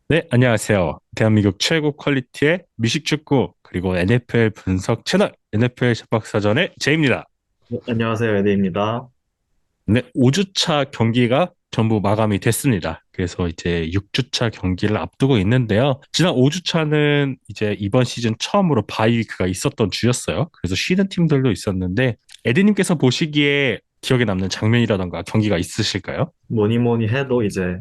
네, 안녕하세요. 대한민국 최고 퀄리티의 미식축구 그리고 NFL 분석 채널 NFL 잡박사전의 제이입니다. 네, 안녕하세요, 에드입니다. 네, 5주차 경기가 전부 마감이 됐습니다. 그래서 이제 6주차 경기를 앞두고 있는데요. 지난 5주차는 이제 이번 시즌 처음으로 바이위크가 있었던 주였어요. 그래서 쉬는 팀들도 있었는데 에드님께서 보시기에 기억에 남는 장면이라던가 경기가 있으실까요? 뭐니 뭐니 해도 이제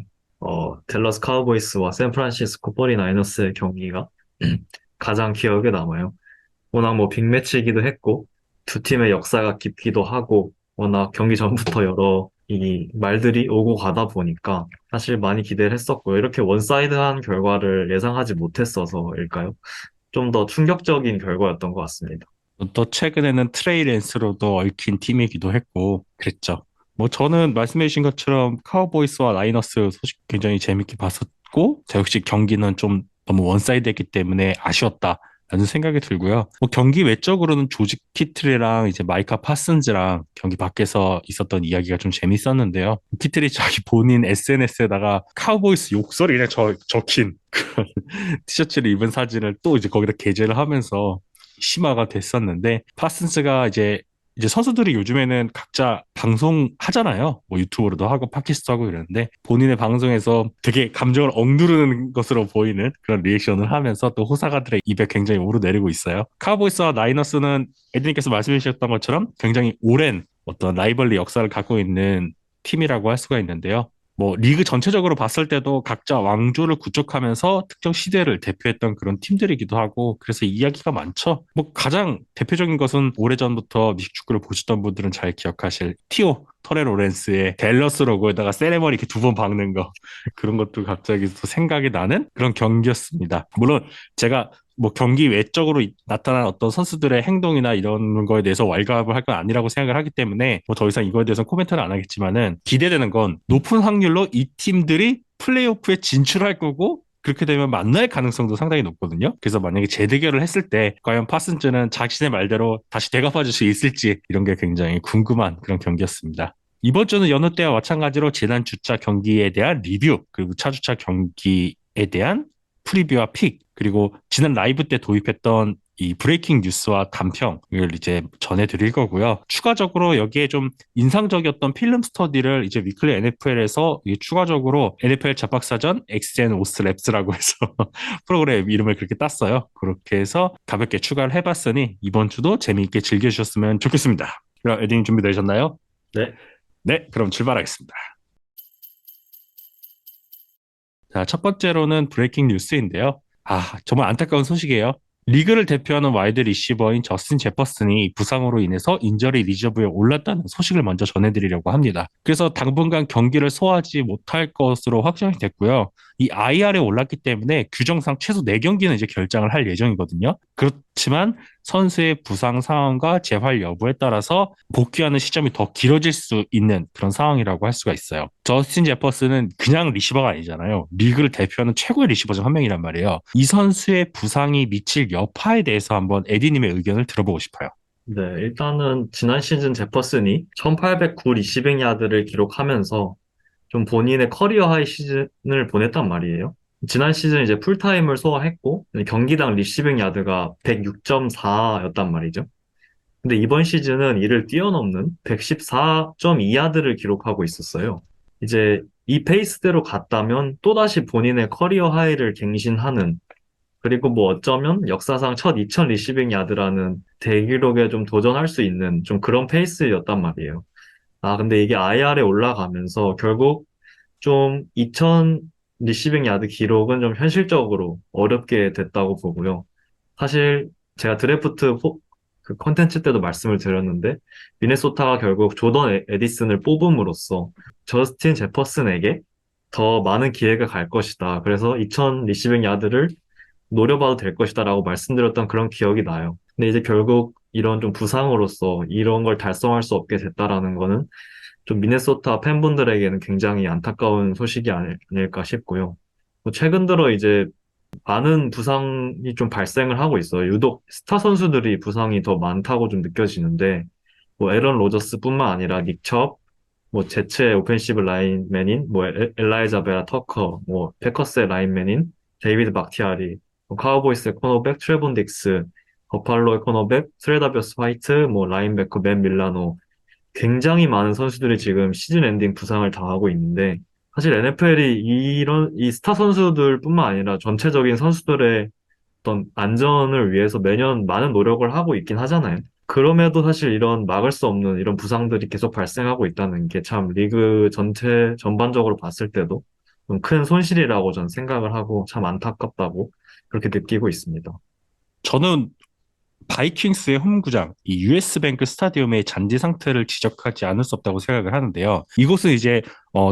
댈러스 카우보이스와 샌프란시스코 49어스의 경기가 가장 기억에 남아요. 워낙 뭐 빅매치이기도 했고 두 팀의 역사가 깊기도 하고 워낙 경기 전부터 여러 이 말들이 오고 가다 보니까 사실 많이 기대를 했었고요. 이렇게 원사이드한 결과를 예상하지 못했어서일까요? 좀 더 충격적인 결과였던 것 같습니다. 또 최근에는 트레이 랜스로도 얽힌 팀이기도 했고 그랬죠. 뭐 저는 말씀해주신 것처럼 카우보이스와 라이너스 소식 굉장히 재밌게 봤었고 저 역시 경기는 좀 너무 원사이드했기 때문에 아쉬웠다. 라는 생각이 들고요. 뭐 경기 외적으로는 조지 키틀이랑 이제 마이카 파슨즈랑 경기 밖에서 있었던 이야기가 좀 재밌었는데요. 키틀이 자기 본인 SNS에다가 카우보이스 욕설이랑 적힌 그런 티셔츠를 입은 사진을 또 이제 거기다 게재를 하면서 심화가 됐었는데 파슨스가 이제 선수들이 요즘에는 각자 방송 하잖아요. 뭐 유튜브로도 하고 팟캐스트도 하고 이러는데 본인의 방송에서 되게 감정을 억누르는 것으로 보이는 그런 리액션을 하면서 또 호사가들의 입에 굉장히 오르내리고 있어요. 카우보이스와 나이너스는 에드님께서 말씀해 주셨던 것처럼 굉장히 오랜 어떤 라이벌리 역사를 갖고 있는 팀이라고 할 수가 있는데요. 뭐 리그 전체적으로 봤을 때도 각자 왕조를 구축하면서 특정 시대를 대표했던 그런 팀들이기도 하고 그래서 이야기가 많죠. 뭐 가장 대표적인 것은 오래전부터 미식축구를 보시던 분들은 잘 기억하실 티오 터레 로렌스의 댈러스 로고에다가 세레머니 이렇게 두 번 박는 거 그런 것도 갑자기 또 생각이 나는 그런 경기였습니다. 물론 제가 뭐 경기 외적으로 나타난 어떤 선수들의 행동이나 이런 거에 대해서 왈가왈부를 할 건 아니라고 생각을 하기 때문에 뭐 더 이상 이거에 대해서 코멘트는 안 하겠지만은 기대되는 건 높은 확률로 이 팀들이 플레이오프에 진출할 거고 그렇게 되면 만날 가능성도 상당히 높거든요. 그래서 만약에 재대결을 했을 때 과연 파슨즈는 자신의 말대로 다시 되갚아줄 수 있을지 이런 게 굉장히 궁금한 그런 경기였습니다. 이번 주는 여느 때와 마찬가지로 지난 주차 경기에 대한 리뷰 그리고 차주차 경기에 대한 프리뷰와 픽, 그리고 지난 라이브 때 도입했던 이 브레이킹 뉴스와 단평을 이제 전해드릴 거고요. 추가적으로 여기에 좀 인상적이었던 필름 스터디를 이제 위클리 NFL에서 추가적으로 NFL 잡박사전 엑스앤 오스 랩스라고 해서 프로그램 이름을 그렇게 땄어요. 그렇게 해서 가볍게 추가를 해봤으니 이번 주도 재미있게 즐겨주셨으면 좋겠습니다. 그럼 에딩 준비되셨나요? 네. 네, 그럼 출발하겠습니다. 자, 첫 번째로는 브레이킹 뉴스인데요. 정말 안타까운 소식이에요. 리그를 대표하는 와이드 리시버인 저스틴 제퍼슨이 부상으로 인해서 인저리 리저브에 올랐다는 소식을 먼저 전해드리려고 합니다. 그래서 당분간 경기를 소화하지 못할 것으로 확정이 됐고요. 이 IR에 올랐기 때문에 규정상 최소 4경기는 이제 결장을 할 예정이거든요. 그렇지만 선수의 부상 상황과 재활 여부에 따라서 복귀하는 시점이 더 길어질 수 있는 그런 상황이라고 할 수가 있어요. 저스틴 제퍼슨은 그냥 리시버가 아니잖아요. 리그를 대표하는 최고의 리시버 중 한 명이란 말이에요. 이 선수의 부상이 미칠 여파에 대해서 한번 에디님의 의견을 들어보고 싶어요. 네, 일단은 지난 시즌 제퍼슨이 1809 리시빙 야드를 기록하면서 좀 본인의 커리어 하이 시즌을 보냈단 말이에요. 지난 시즌 이제 풀타임을 소화했고 경기당 리시빙 야드가 106.4였단 말이죠. 근데 이번 시즌은 이를 뛰어넘는 114.2야드를 기록하고 있었어요. 이제 이 페이스대로 갔다면 또다시 본인의 커리어 하이를 갱신하는 그리고 뭐 어쩌면 역사상 첫 2000 리시빙 야드라는 대기록에 좀 도전할 수 있는 좀 그런 페이스였단 말이에요. 근데 이게 IR에 올라가면서 결국 좀 2000 리시빙 야드 기록은 좀 현실적으로 어렵게 됐다고 보고요. 사실 제가 그 컨텐츠 때도 말씀을 드렸는데 미네소타가 결국 조던 에디슨을 뽑음으로써 저스틴 제퍼슨에게 더 많은 기회가 갈 것이다. 그래서 2000 리시빙 야드를 노려봐도 될 것이다라고 말씀드렸던 그런 기억이 나요. 근데 이제 결국 이런 좀 부상으로서 이런 걸 달성할 수 없게 됐다라는 거는 좀 미네소타 팬분들에게는 굉장히 안타까운 소식이 아닐까 싶고요. 뭐 최근 들어 이제 많은 부상이 좀 발생을 하고 있어요. 유독 스타 선수들이 부상이 더 많다고 좀 느껴지는데, 뭐 에런 로저스뿐만 아니라 닉 첩, 뭐 제츠의 오펜시브 라인맨인 뭐 엘라이자 베라 터커, 뭐 패커스의 라인맨인 데이비드 박티아리, 뭐 카우보이스의 코너백 트레본 딕스, 버팔로의 코너백 트레다비어스 화이트, 뭐 라인베커 맨 밀라노, 굉장히 많은 선수들이 지금 시즌 엔딩 부상을 당하고 있는데, 사실 NFL이 이런 이 스타 선수들뿐만 아니라 전체적인 선수들의 어떤 안전을 위해서 매년 많은 노력을 하고 있긴 하잖아요. 그럼에도 사실 이런 막을 수 없는 이런 부상들이 계속 발생하고 있다는 게 참 리그 전체 전반적으로 봤을 때도 좀 큰 손실이라고 전 생각을 하고 참 안타깝다고 그렇게 느끼고 있습니다. 저는 바이킹스의 홈구장, 이 US 뱅크 스타디움의 잔디 상태를 지적하지 않을 수 없다고 생각을 하는데요. 이곳은 이제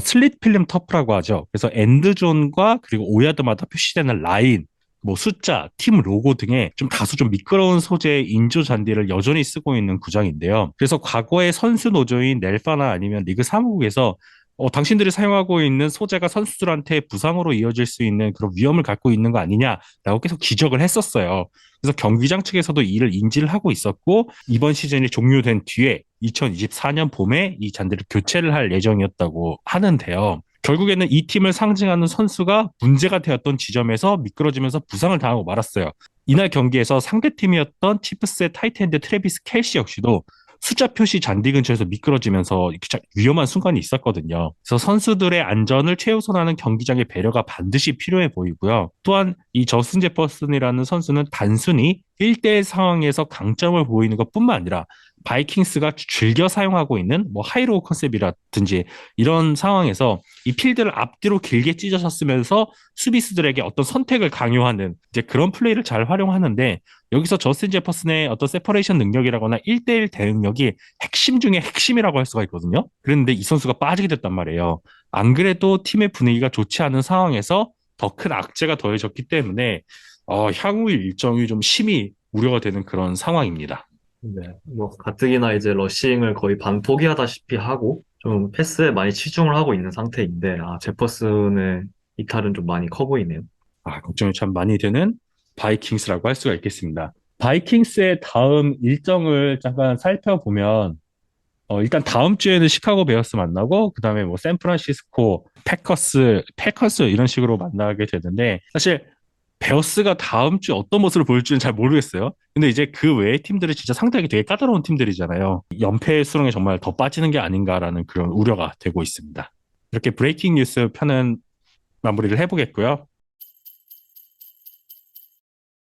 슬릿 필름 터프라고 하죠. 그래서 엔드존과 그리고 오야드마다 표시되는 라인, 뭐 숫자, 팀 로고 등의 좀 다소 좀 미끄러운 소재의 인조 잔디를 여전히 쓰고 있는 구장인데요. 그래서 과거의 선수 노조인 넬파나 아니면 리그 사무국에서 당신들이 사용하고 있는 소재가 선수들한테 부상으로 이어질 수 있는 그런 위험을 갖고 있는 거 아니냐라고 계속 지적을 했었어요. 그래서 경기장 측에서도 이를 인지를 하고 있었고 이번 시즌이 종료된 뒤에 2024년 봄에 이 잔디를 교체를 할 예정이었다고 하는데요. 결국에는 이 팀을 상징하는 선수가 문제가 되었던 지점에서 미끄러지면서 부상을 당하고 말았어요. 이날 경기에서 상대팀이었던 치프스의 타이트엔드 트래비스 켈시 역시도 숫자 표시 잔디 근처에서 미끄러지면서 위험한 순간이 있었거든요. 그래서 선수들의 안전을 최우선하는 경기장의 배려가 반드시 필요해 보이고요. 또한 이 저스틴 제퍼슨이라는 선수는 단순히 1대1 상황에서 강점을 보이는 것뿐만 아니라 바이킹스가 즐겨 사용하고 있는 뭐 하이로우 컨셉이라든지 이런 상황에서 이 필드를 앞뒤로 길게 찢어졌으면서 수비수들에게 어떤 선택을 강요하는 이제 그런 플레이를 잘 활용하는데 여기서 저스틴 제퍼슨의 어떤 세퍼레이션 능력이라거나 1대1 대응력이 핵심 중에 핵심이라고 할 수가 있거든요. 그런데 이 선수가 빠지게 됐단 말이에요. 안 그래도 팀의 분위기가 좋지 않은 상황에서 더 큰 악재가 더해졌기 때문에 향후 일정이 좀 심히 우려가 되는 그런 상황입니다. 네, 뭐 가뜩이나 이제 러싱을 거의 반 포기하다시피 하고 좀 패스에 많이 치중을 하고 있는 상태인데 제퍼슨의 이탈은 좀 많이 커 보이네요. 걱정이 참 많이 되는 바이킹스라고 할 수가 있겠습니다. 바이킹스의 다음 일정을 잠깐 살펴보면 일단 다음 주에는 시카고 베어스 만나고 그다음에 뭐 샌프란시스코 패커스 이런 식으로 만나게 되는데 사실 베어스가 다음 주에 어떤 모습을 보일지는 잘 모르겠어요. 근데 이제 그 외의 팀들이 진짜 상대하기 되게 까다로운 팀들이잖아요. 연패 수렁에 정말 더 빠지는 게 아닌가라는 그런 우려가 되고 있습니다. 이렇게 브레이킹 뉴스 편은 마무리를 해보겠고요.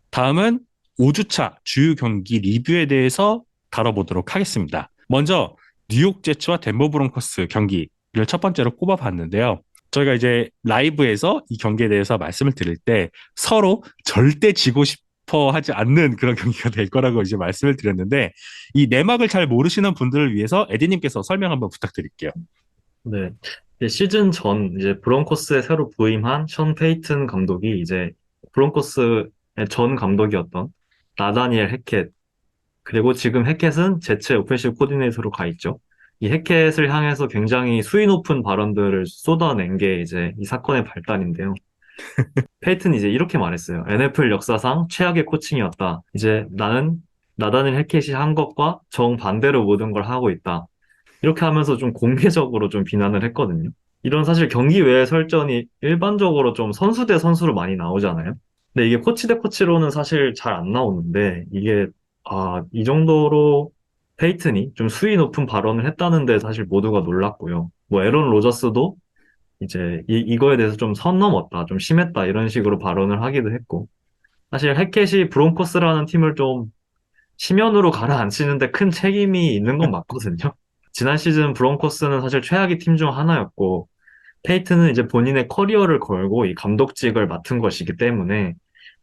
다음은 5주차 주요 경기 리뷰에 대해서 다뤄보도록 하겠습니다. 먼저 뉴욕 제츠와 덴버 브론커스 경기를 첫 번째로 꼽아봤는데요. 저희가 이제 라이브에서 이 경기에 대해서 말씀을 드릴 때 서로 절대 지고 싶어 하지 않는 그런 경기가 될 거라고 이제 말씀을 드렸는데 이 내막을 잘 모르시는 분들을 위해서 에디님께서 설명 한번 부탁드릴게요. 네. 이제 시즌 전 이제 브론코스에 새로 부임한 션 페이튼 감독이 이제 브론코스의 전 감독이었던 나다니엘 해켓 그리고 지금 해켓은 제츠의 오펜시브 코디네이터로 가 있죠. 이 해켓을 향해서 굉장히 수위 높은 발언들을 쏟아낸 게 이제 이 사건의 발단인데요. 페이튼이 이제 이렇게 말했어요. NFL 역사상 최악의 코칭이었다. 이제 나는 나다니엘 해켓이 한 것과 정반대로 모든 걸 하고 있다. 이렇게 하면서 좀 공개적으로 좀 비난을 했거든요. 이런 사실 경기 외의 설전이 일반적으로 좀 선수 대 선수로 많이 나오잖아요. 근데 이게 코치 대 코치로는 사실 잘 안 나오는데 이게 이 정도로 페이튼이 좀 수위 높은 발언을 했다는데 사실 모두가 놀랐고요. 뭐 에런 로저스도 이제 이거에 대해서 좀 선 넘었다, 좀 심했다 이런 식으로 발언을 하기도 했고 사실 해켓이 브론코스라는 팀을 좀 심연으로 가라앉히는데 큰 책임이 있는 건 맞거든요. 지난 시즌 브론코스는 사실 최악의 팀 중 하나였고, 페이튼은 이제 본인의 커리어를 걸고 이 감독직을 맡은 것이기 때문에,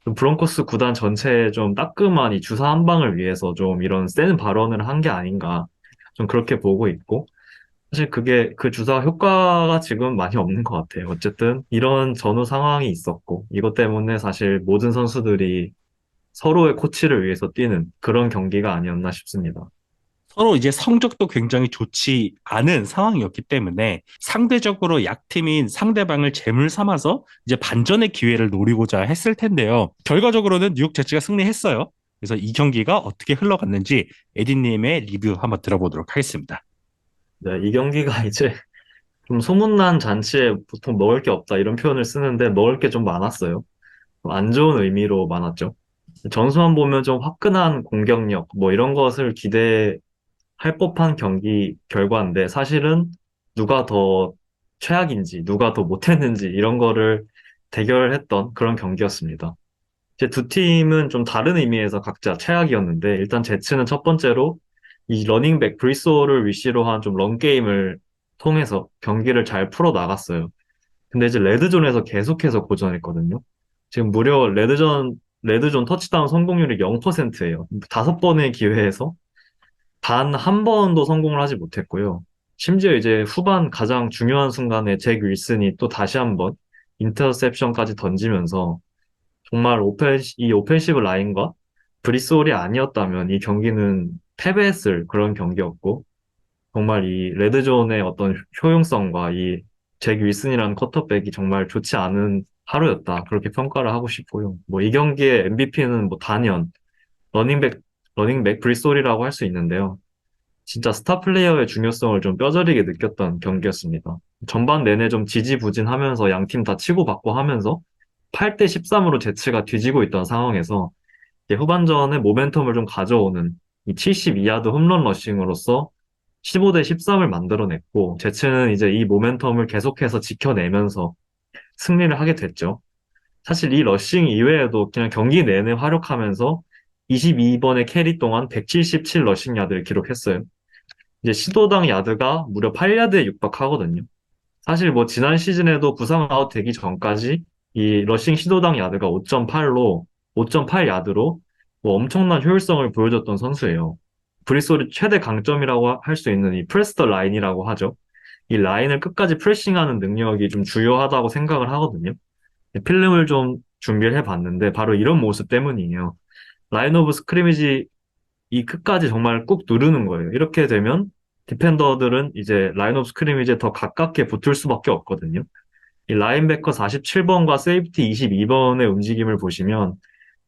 좀 브론코스 구단 전체에 좀 따끔한 이 주사 한 방을 위해서 좀 이런 센 발언을 한 게 아닌가, 좀 그렇게 보고 있고, 사실 그게 그 주사 효과가 지금 많이 없는 것 같아요. 어쨌든 이런 전후 상황이 있었고, 이것 때문에 사실 모든 선수들이 서로의 코치를 위해서 뛰는 그런 경기가 아니었나 싶습니다. 서로 이제 성적도 굉장히 좋지 않은 상황이었기 때문에 상대적으로 약팀인 상대방을 재물 삼아서 이제 반전의 기회를 노리고자 했을 텐데요. 결과적으로는 뉴욕 제츠가 승리했어요. 그래서 이 경기가 어떻게 흘러갔는지 에디님의 리뷰 한번 들어보도록 하겠습니다. 네, 이 경기가 이제 좀 소문난 잔치에 보통 먹을 게 없다 이런 표현을 쓰는데 먹을 게 좀 많았어요. 안 좋은 의미로 많았죠. 전수만 보면 좀 화끈한 공격력, 뭐 이런 것을 기대할 법한 경기 결과인데 사실은 누가 더 최악인지, 누가 더 못했는지 이런 거를 대결했던 그런 경기였습니다. 이제 두 팀은 좀 다른 의미에서 각자 최악이었는데 일단 제츠는 첫 번째로 이 러닝백 브리소를 위시로 한 좀 런게임을 통해서 경기를 잘 풀어 나갔어요. 근데 이제 레드존에서 계속해서 고전했거든요. 지금 무려 레드존 터치다운 성공률이 0%예요. 다섯 번의 기회에서 단 한 번도 성공을 하지 못했고요. 심지어 이제 후반 가장 중요한 순간에 잭 윌슨이 또 다시 한번 인터셉션까지 던지면서 정말 이 오펜시브 라인과 브리솔이 아니었다면 이 경기는 패배했을 그런 경기였고 정말 이 레드존의 어떤 효용성과 이 잭 윌슨이라는 쿼터백이 정말 좋지 않은 하루였다. 그렇게 평가를 하고 싶고요. 뭐 이 경기의 MVP는 뭐 단연 러닝백, 러닝백 브리솔이라고 할 수 있는데요. 진짜 스타 플레이어의 중요성을 좀 뼈저리게 느꼈던 경기였습니다. 전반 내내 좀 지지부진하면서 양 팀 다 치고받고 하면서 8대 13으로 제츠가 뒤지고 있던 상황에서 이제 후반전에 모멘텀을 좀 가져오는 이 72야드 홈런 러싱으로서 15대 13을 만들어냈고 제츠는 이제 이 모멘텀을 계속해서 지켜내면서 승리를 하게 됐죠. 사실 이 러싱 이외에도 그냥 경기 내내 활약하면서 22번의 캐리 동안 177 러싱 야드를 기록했어요. 이제 시도당 야드가 무려 8야드에 육박하거든요. 사실 뭐 지난 시즌에도 부상 아웃 되기 전까지 이 러싱 시도당 야드가 5.8 야드로 뭐 엄청난 효율성을 보여줬던 선수예요. 브리솔의 최대 강점이라고 할 수 있는 이 프레스 더 라인이라고 하죠. 이 라인을 끝까지 프레싱하는 능력이 좀 중요하다고 생각을 하거든요. 필름을 좀 준비를 해봤는데 바로 이런 모습 때문이에요. 라인 오브 스크리미지 이 끝까지 정말 꾹 누르는 거예요. 이렇게 되면 디펜더들은 이제 라인 오브 스크리미지에 더 가깝게 붙을 수밖에 없거든요. 이 라인베커 47번과 세이프티 22번의 움직임을 보시면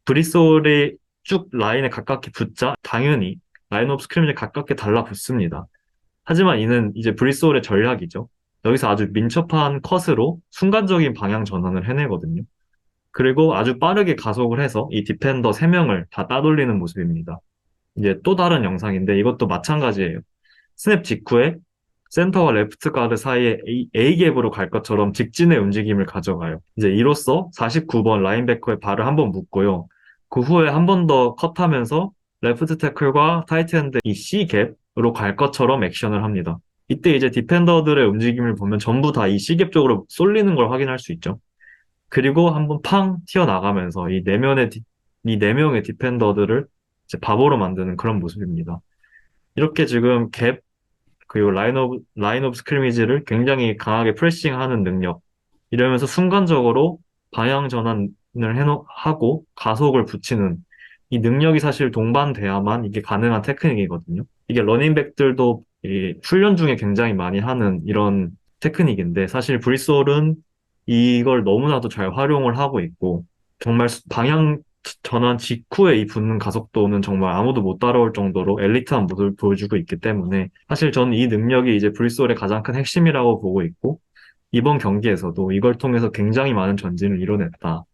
브리솔이 쭉 라인에 가깝게 붙자 당연히 라인 오브 스크리미지에 가깝게 달라붙습니다. 하지만 이는 이제 브리솔의 전략이죠. 여기서 아주 민첩한 컷으로 순간적인 방향 전환을 해내거든요. 그리고 아주 빠르게 가속을 해서 이 디펜더 3명을 다 따돌리는 모습입니다. 이제 또 다른 영상인데 이것도 마찬가지예요. 스냅 직후에 센터와 레프트 가드 사이에 A갭으로 갈 것처럼 직진의 움직임을 가져가요. 이제 이로써 49번 라인베커의 발을 한번 묶고요. 그 후에 한 번 더 컷하면서 레프트 태클과 타이트핸드 이 C갭으로 갈 것처럼 액션을 합니다. 이때 이제 디펜더들의 움직임을 보면 전부 다 이 C갭 쪽으로 쏠리는 걸 확인할 수 있죠. 그리고 한번 팡 튀어나가면서 이 네 명의 디펜더들을 이제 바보로 만드는 그런 모습입니다. 이렇게 지금 갭, 그리고 라인 오브 스크리미지를 굉장히 강하게 프레싱하는 능력, 이러면서 순간적으로 방향 전환을 하고 가속을 붙이는 이 능력이 사실 동반돼야만 이게 가능한 테크닉이거든요. 이게 러닝백들도 이 훈련 중에 굉장히 많이 하는 이런 테크닉인데 사실 브리솔은 이걸 너무나도 잘 활용을 하고 있고 정말 방향 전환 직후에 이 붙는 가속도는 정말 아무도 못 따라올 정도로 엘리트한 모습을 보여주고 있기 때문에 사실 저는 이 능력이 이제 브리솔의 가장 큰 핵심이라고 보고 있고 이번 경기에서도 이걸 통해서 굉장히 많은 전진을 이뤄냈다.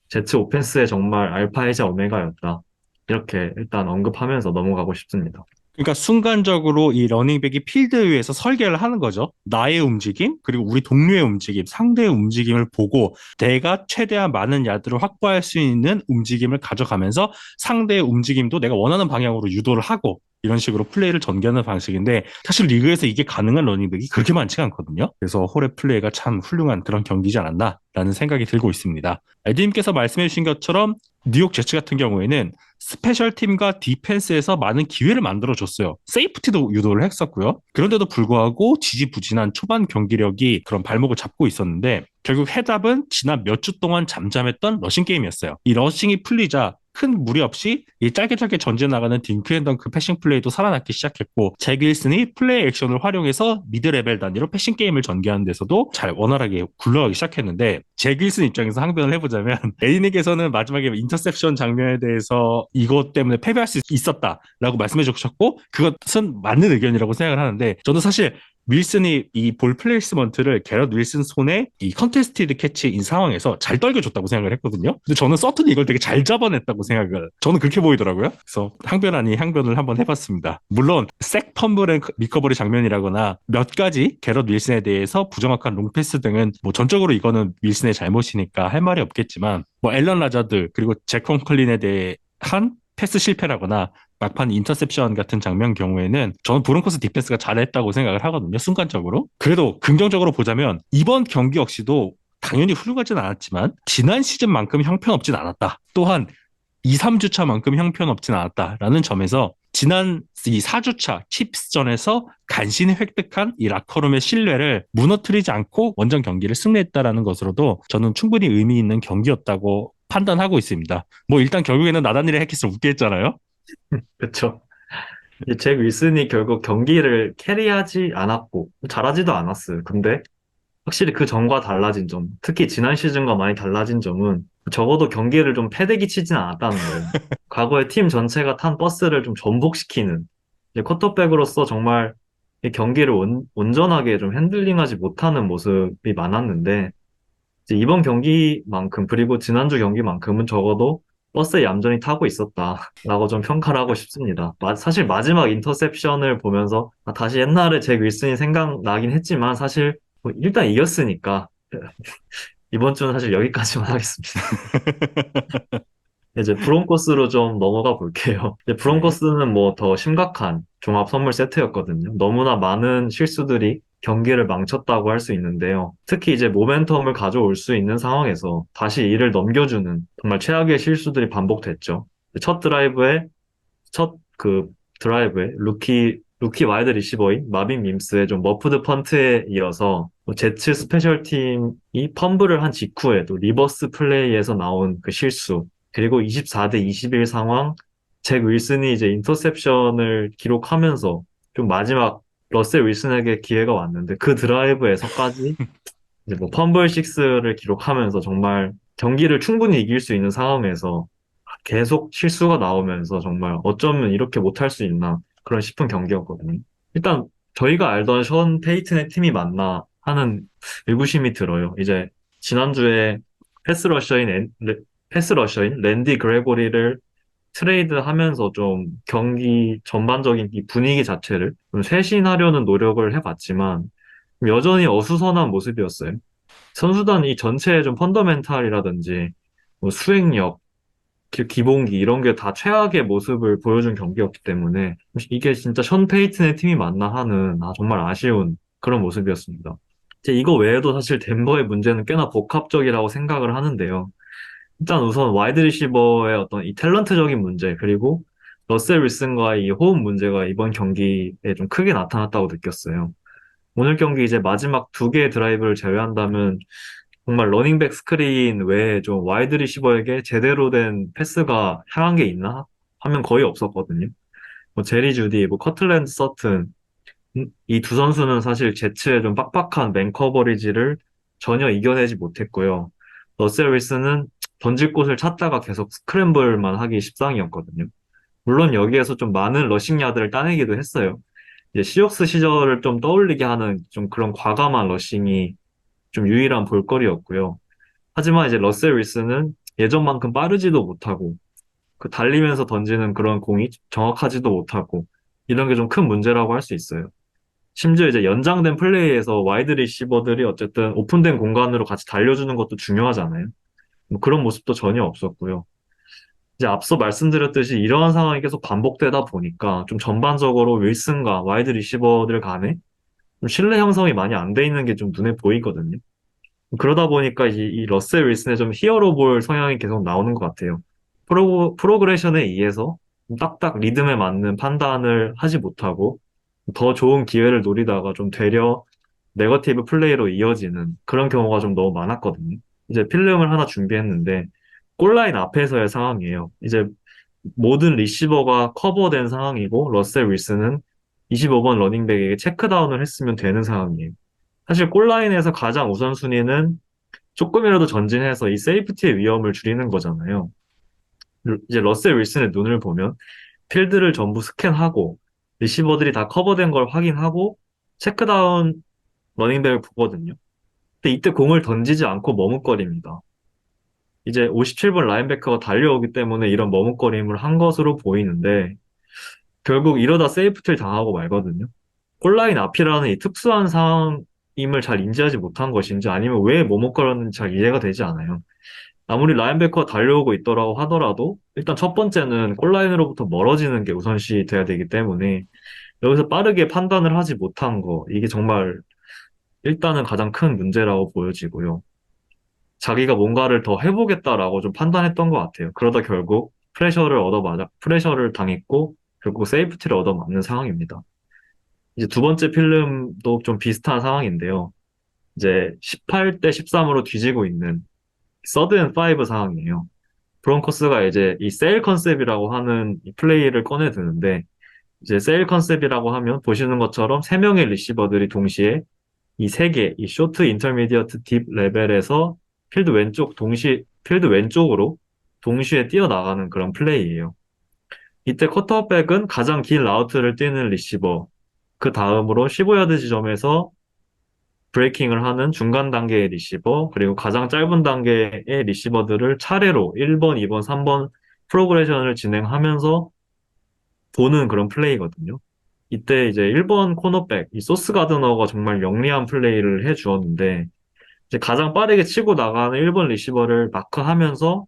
제츠 오펜스의 정말 알파이자 오메가였다. 이렇게 일단 언급하면서 넘어가고 싶습니다. 그러니까 순간적으로 이 러닝백이 필드 위에서 설계를 하는 거죠. 나의 움직임, 그리고 우리 동료의 움직임, 상대의 움직임을 보고 내가 최대한 많은 야드를 확보할 수 있는 움직임을 가져가면서 상대의 움직임도 내가 원하는 방향으로 유도를 하고 이런 식으로 플레이를 전개하는 방식인데 사실 리그에서 이게 가능한 러닝백이 그렇게 많지가 않거든요. 그래서 홀의 플레이가 참 훌륭한 그런 경기지 않았나라는 생각이 들고 있습니다. 에디님께서 말씀해 주신 것처럼 뉴욕 제츠 같은 경우에는 스페셜 팀과 디펜스에서 많은 기회를 만들어줬어요. 세이프티도 유도를 했었고요. 그런데도 불구하고 지지부진한 초반 경기력이 그런 발목을 잡고 있었는데 결국 해답은 지난 몇 주 동안 잠잠했던 러싱 게임이었어요. 이 러싱이 풀리자 큰 무리 없이 이 짧게 전진해 나가는 딩크앤덩크 패싱 플레이도 살아나기 시작했고 잭 윌슨이 플레이 액션을 활용해서 미드 레벨 단위로 패싱 게임을 전개하는 데서도 잘 원활하게 굴러가기 시작했는데 잭 윌슨 입장에서 항변을 해보자면 에릭에서는 마지막에 인터셉션 장면에 대해서 이것 때문에 패배할 수 있었다라고 말씀해 주셨고 그것은 맞는 의견이라고 생각을 하는데 저는 사실 윌슨이 이 볼 플레이스먼트를 게럿 윌슨 손에 이 컨테스티드 캐치인 상황에서 잘 떨겨줬다고 생각을 했거든요. 근데 저는 서튼이 이걸 되게 잘 잡아냈다고 생각을 저는 그렇게 보이더라고요. 그래서 항변 아닌 항변을 한번 해봤습니다. 물론 색 펌블 앤 리커버리 장면이라거나 몇 가지 게럿 윌슨에 대해서 부정확한 롱패스 등은 뭐 전적으로 이거는 윌슨의 잘못이니까 할 말이 없겠지만 뭐 앨런 라자드 그리고 잭 콘클린에 대한 패스 실패라거나 막판 인터셉션 같은 장면 경우에는 저는 브론코스 디펜스가 잘했다고 생각을 하거든요. 순간적으로. 그래도 긍정적으로 보자면 이번 경기 역시도 당연히 훌륭하진 않았지만 지난 시즌만큼 형편없진 않았다. 또한 2, 3주차만큼 형편없진 않았다라는 점에서 지난 이 4주차 칩스전에서 간신히 획득한 이 라커룸의 신뢰를 무너뜨리지 않고 원정 경기를 승리했다라는 것으로도 저는 충분히 의미 있는 경기였다고 판단하고 있습니다. 뭐 일단 결국에는 나단일의 해킷을 웃게 했잖아요. 그쵸. 이제 잭 윌슨이 결국 경기를 캐리하지 않았고, 잘하지도 않았어요. 근데 확실히 그 전과 달라진 점, 특히 지난 시즌과 많이 달라진 점은 적어도 경기를 좀 패대기 치진 않았다는 거예요. 과거에 팀 전체가 탄 버스를 좀 전복시키는, 이제 쿼터백으로서 정말 이 경기를 온전하게 좀 핸들링하지 못하는 모습이 많았는데, 이제 이번 경기만큼, 그리고 지난주 경기만큼은 적어도 버스에 얌전히 타고 있었다라고 좀 평가를 하고 싶습니다. 사실 마지막 인터셉션을 보면서 다시 옛날에 잭 윌슨이 생각나긴 했지만 사실 뭐 일단 이겼으니까 이번 주는 사실 여기까지만 하겠습니다. 이제 브론코스로 좀 넘어가 볼게요. 이제 네. 브론코스는 뭐 더 심각한 종합 선물 세트였거든요. 너무나 많은 실수들이 경기를 망쳤다고 할 수 있는데요. 특히 이제 모멘텀을 가져올 수 있는 상황에서 다시 이를 넘겨주는 정말 최악의 실수들이 반복됐죠. 첫 드라이브에 첫 그 드라이브에 루키 와이드 리시버인 마빈 밈스의 좀 머프드 펀트에 이어서 또 제츠 스페셜 팀이 펌블을 한 직후에 또 리버스 플레이에서 나온 그 실수 그리고 24대 21 상황 잭 윌슨이 이제 인터셉션을 기록하면서 좀 마지막 러셀 윌슨에게 기회가 왔는데 그 드라이브에서까지 이제 뭐 펌블 식스를 기록하면서 정말 경기를 충분히 이길 수 있는 상황에서 계속 실수가 나오면서 정말 어쩌면 이렇게 못할 수 있나 그런 싶은 경기였거든요. 일단 저희가 알던 션 페이튼의 팀이 맞나 하는 의구심이 들어요. 이제 지난주에 패스 러셔인 패스 러셔인 랜디 그레고리를 트레이드하면서 좀 경기 전반적인 이 분위기 자체를 좀 쇄신하려는 노력을 해봤지만 여전히 어수선한 모습이었어요. 선수단 이 전체의 좀 펀더멘탈이라든지 뭐 수행력 기본기 이런 게 다 최악의 모습을 보여준 경기였기 때문에 이게 진짜 션 페이튼의 팀이 맞나 하는 정말 아쉬운 그런 모습이었습니다. 이제 이거 외에도 사실 덴버의 문제는 꽤나 복합적이라고 생각을 하는데요. 일단 우선 와이드 리시버의 어떤 이 탤런트적인 문제 그리고 러셀 윌슨과의 이 호흡 문제가 이번 경기에 좀 크게 나타났다고 느꼈어요. 오늘 경기 이제 마지막 두 개의 드라이브를 제외한다면 정말 러닝백 스크린 외에 좀 와이드 리시버에게 제대로 된 패스가 향한 게 있나 하면 거의 없었거든요. 뭐 제리 주디, 뭐 커틀랜드 서튼 이 두 선수는 사실 제츠의 좀 빡빡한 맨 커버리지를 전혀 이겨내지 못했고요. 러셀 윌슨은 던질 곳을 찾다가 계속 스크램블만 하기 십상이었거든요. 물론 여기에서 좀 많은 러싱 야드를 따내기도 했어요. 이제 시옥스 시절을 좀 떠올리게 하는 좀 그런 과감한 러싱이 좀 유일한 볼거리였고요. 하지만 이제 러셀 윌슨은 예전만큼 빠르지도 못하고 그 달리면서 던지는 그런 공이 정확하지도 못하고 이런 게 좀 큰 문제라고 할 수 있어요. 심지어 이제 연장된 플레이에서 와이드 리시버들이 어쨌든 오픈된 공간으로 같이 달려주는 것도 중요하잖아요. 뭐 그런 모습도 전혀 없었고요. 이제 앞서 말씀드렸듯이 이러한 상황이 계속 반복되다 보니까 좀 전반적으로 윌슨과 와이드 리시버들 간에 좀 신뢰 형성이 많이 안 돼 있는 게 좀 눈에 보이거든요. 그러다 보니까 이 러셀 윌슨의 좀 히어로볼 성향이 계속 나오는 것 같아요. 프로그레션에 의해서 좀 딱딱 리듬에 맞는 판단을 하지 못하고 더 좋은 기회를 노리다가 좀 되려 네거티브 플레이로 이어지는 그런 경우가 좀 너무 많았거든요. 이제 필름을 하나 준비했는데 골라인 앞에서의 상황이에요. 이제 모든 리시버가 커버된 상황이고 러셀 윌슨은 25번 러닝백에게 체크다운을 했으면 되는 상황이에요. 사실 골라인에서 가장 우선순위는 조금이라도 전진해서 이 세이프티의 위험을 줄이는 거잖아요. 이제 러셀 윌슨의 눈을 보면 필드를 전부 스캔하고 리시버들이 다 커버된 걸 확인하고 체크다운 러닝백을 보거든요. 근데 이때 공을 던지지 않고 머뭇거립니다. 이제 57번 라인베커가 달려오기 때문에 이런 머뭇거림을 한 것으로 보이는데 결국 이러다 세이프티를 당하고 말거든요. 골라인 앞이라는 이 특수한 상황임을 잘 인지하지 못한 것인지 아니면 왜 머뭇거렸는지 잘 이해가 되지 않아요. 아무리 라인베커가 달려오고 있더라고 하더라도 일단 첫 번째는 골라인으로부터 멀어지는 게 우선시 돼야 되기 때문에 여기서 빠르게 판단을 하지 못한 거 이게 정말 일단은 가장 큰 문제라고 보여지고요. 자기가 뭔가를 더 해보겠다라고 좀 판단했던 것 같아요. 그러다 결국 프레셔를 당했고 결국 세이프티를 얻어맞는 상황입니다. 이제 두 번째 필름도 좀 비슷한 상황인데요. 이제 18대 13으로 뒤지고 있는 서드 앤 파이브 상황이에요. 브론코스가 이제 이 세일 컨셉이라고 하는 이 플레이를 꺼내 드는데 이제 세일 컨셉이라고 하면 보시는 것처럼 세 명의 리시버들이 동시에 이 세 개, 이 쇼트, 인터미디어트, 딥 레벨에서 필드 왼쪽으로 동시에 뛰어나가는 그런 플레이예요. 이때 쿼터백은 가장 긴 라우트를 뛰는 리시버, 그 다음으로 15야드 지점에서 브레이킹을 하는 중간 단계의 리시버, 그리고 가장 짧은 단계의 리시버들을 차례로 1번, 2번, 3번 프로그레션을 진행하면서 보는 그런 플레이거든요. 이때 이제 1번 코너백, 이 소스 가드너가 정말 영리한 플레이를 해 주었는데, 이제 가장 빠르게 치고 나가는 1번 리시버를 마크하면서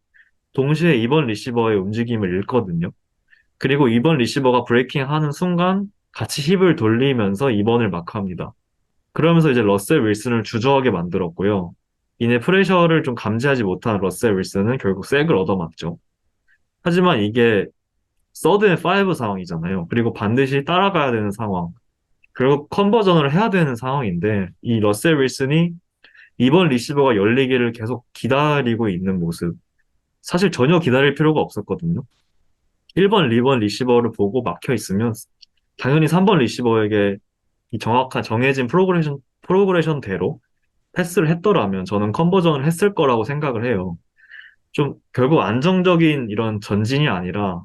동시에 2번 리시버의 움직임을 읽거든요. 그리고 2번 리시버가 브레이킹 하는 순간 같이 힙을 돌리면서 2번을 마크합니다. 그러면서 이제 러셀 윌슨을 주저하게 만들었고요. 이내 프레셔를 좀 감지하지 못한 러셀 윌슨은 결국 색을 얻어맞죠. 하지만 이게 서드 앤 파이브 상황이잖아요. 그리고 반드시 따라가야 되는 상황. 결국 컨버전을 해야 되는 상황인데 이 러셀 윌슨이 이번 리시버가 열리기를 계속 기다리고 있는 모습. 사실 전혀 기다릴 필요가 없었거든요. 1번, 2번 리시버를 보고 막혀 있으면 당연히 3번 리시버에게 이 정확한 정해진 프로그레션대로 패스를 했더라면 저는 컨버전을 했을 거라고 생각을 해요. 좀 결국 안정적인 이런 전진이 아니라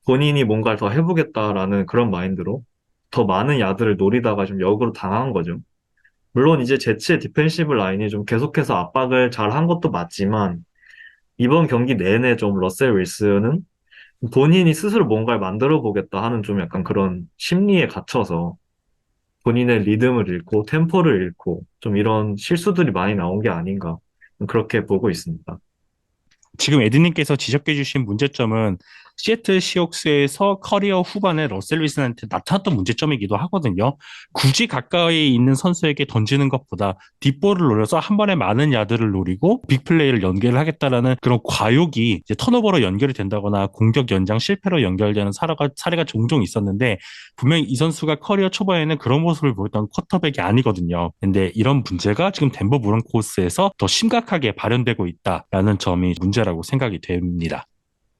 본인이 뭔가를 더 해보겠다라는 그런 마인드로 더 많은 야드를 노리다가 좀 역으로 당한 거죠. 물론 이제 제치의 디펜시브 라인이 좀 계속해서 압박을 잘 한 것도 맞지만 이번 경기 내내 좀 러셀 윌슨은 본인이 스스로 뭔가를 만들어 보겠다 하는 좀 약간 그런 심리에 갇혀서 본인의 리듬을 잃고 템포를 잃고 좀 이런 실수들이 많이 나온 게 아닌가 그렇게 보고 있습니다. 지금 에드님께서 지적해주신 문제점은 시애틀 시옥스에서 커리어 후반에 러셀 윌슨한테 나타났던 문제점이기도 하거든요. 굳이 가까이 있는 선수에게 던지는 것보다 뒷볼을 노려서 한 번에 많은 야드를 노리고 빅플레이를 연결을 하겠다라는 그런 과욕이 이제 턴오버로 연결이 된다거나 공격 연장 실패로 연결되는 사례가 종종 있었는데 분명히 이 선수가 커리어 초반에는 그런 모습을 보였던 쿼터백이 아니거든요. 근데 이런 문제가 지금 덴버 브론코스에서 더 심각하게 발현되고 있다라는 점이 문제라고 생각이 됩니다.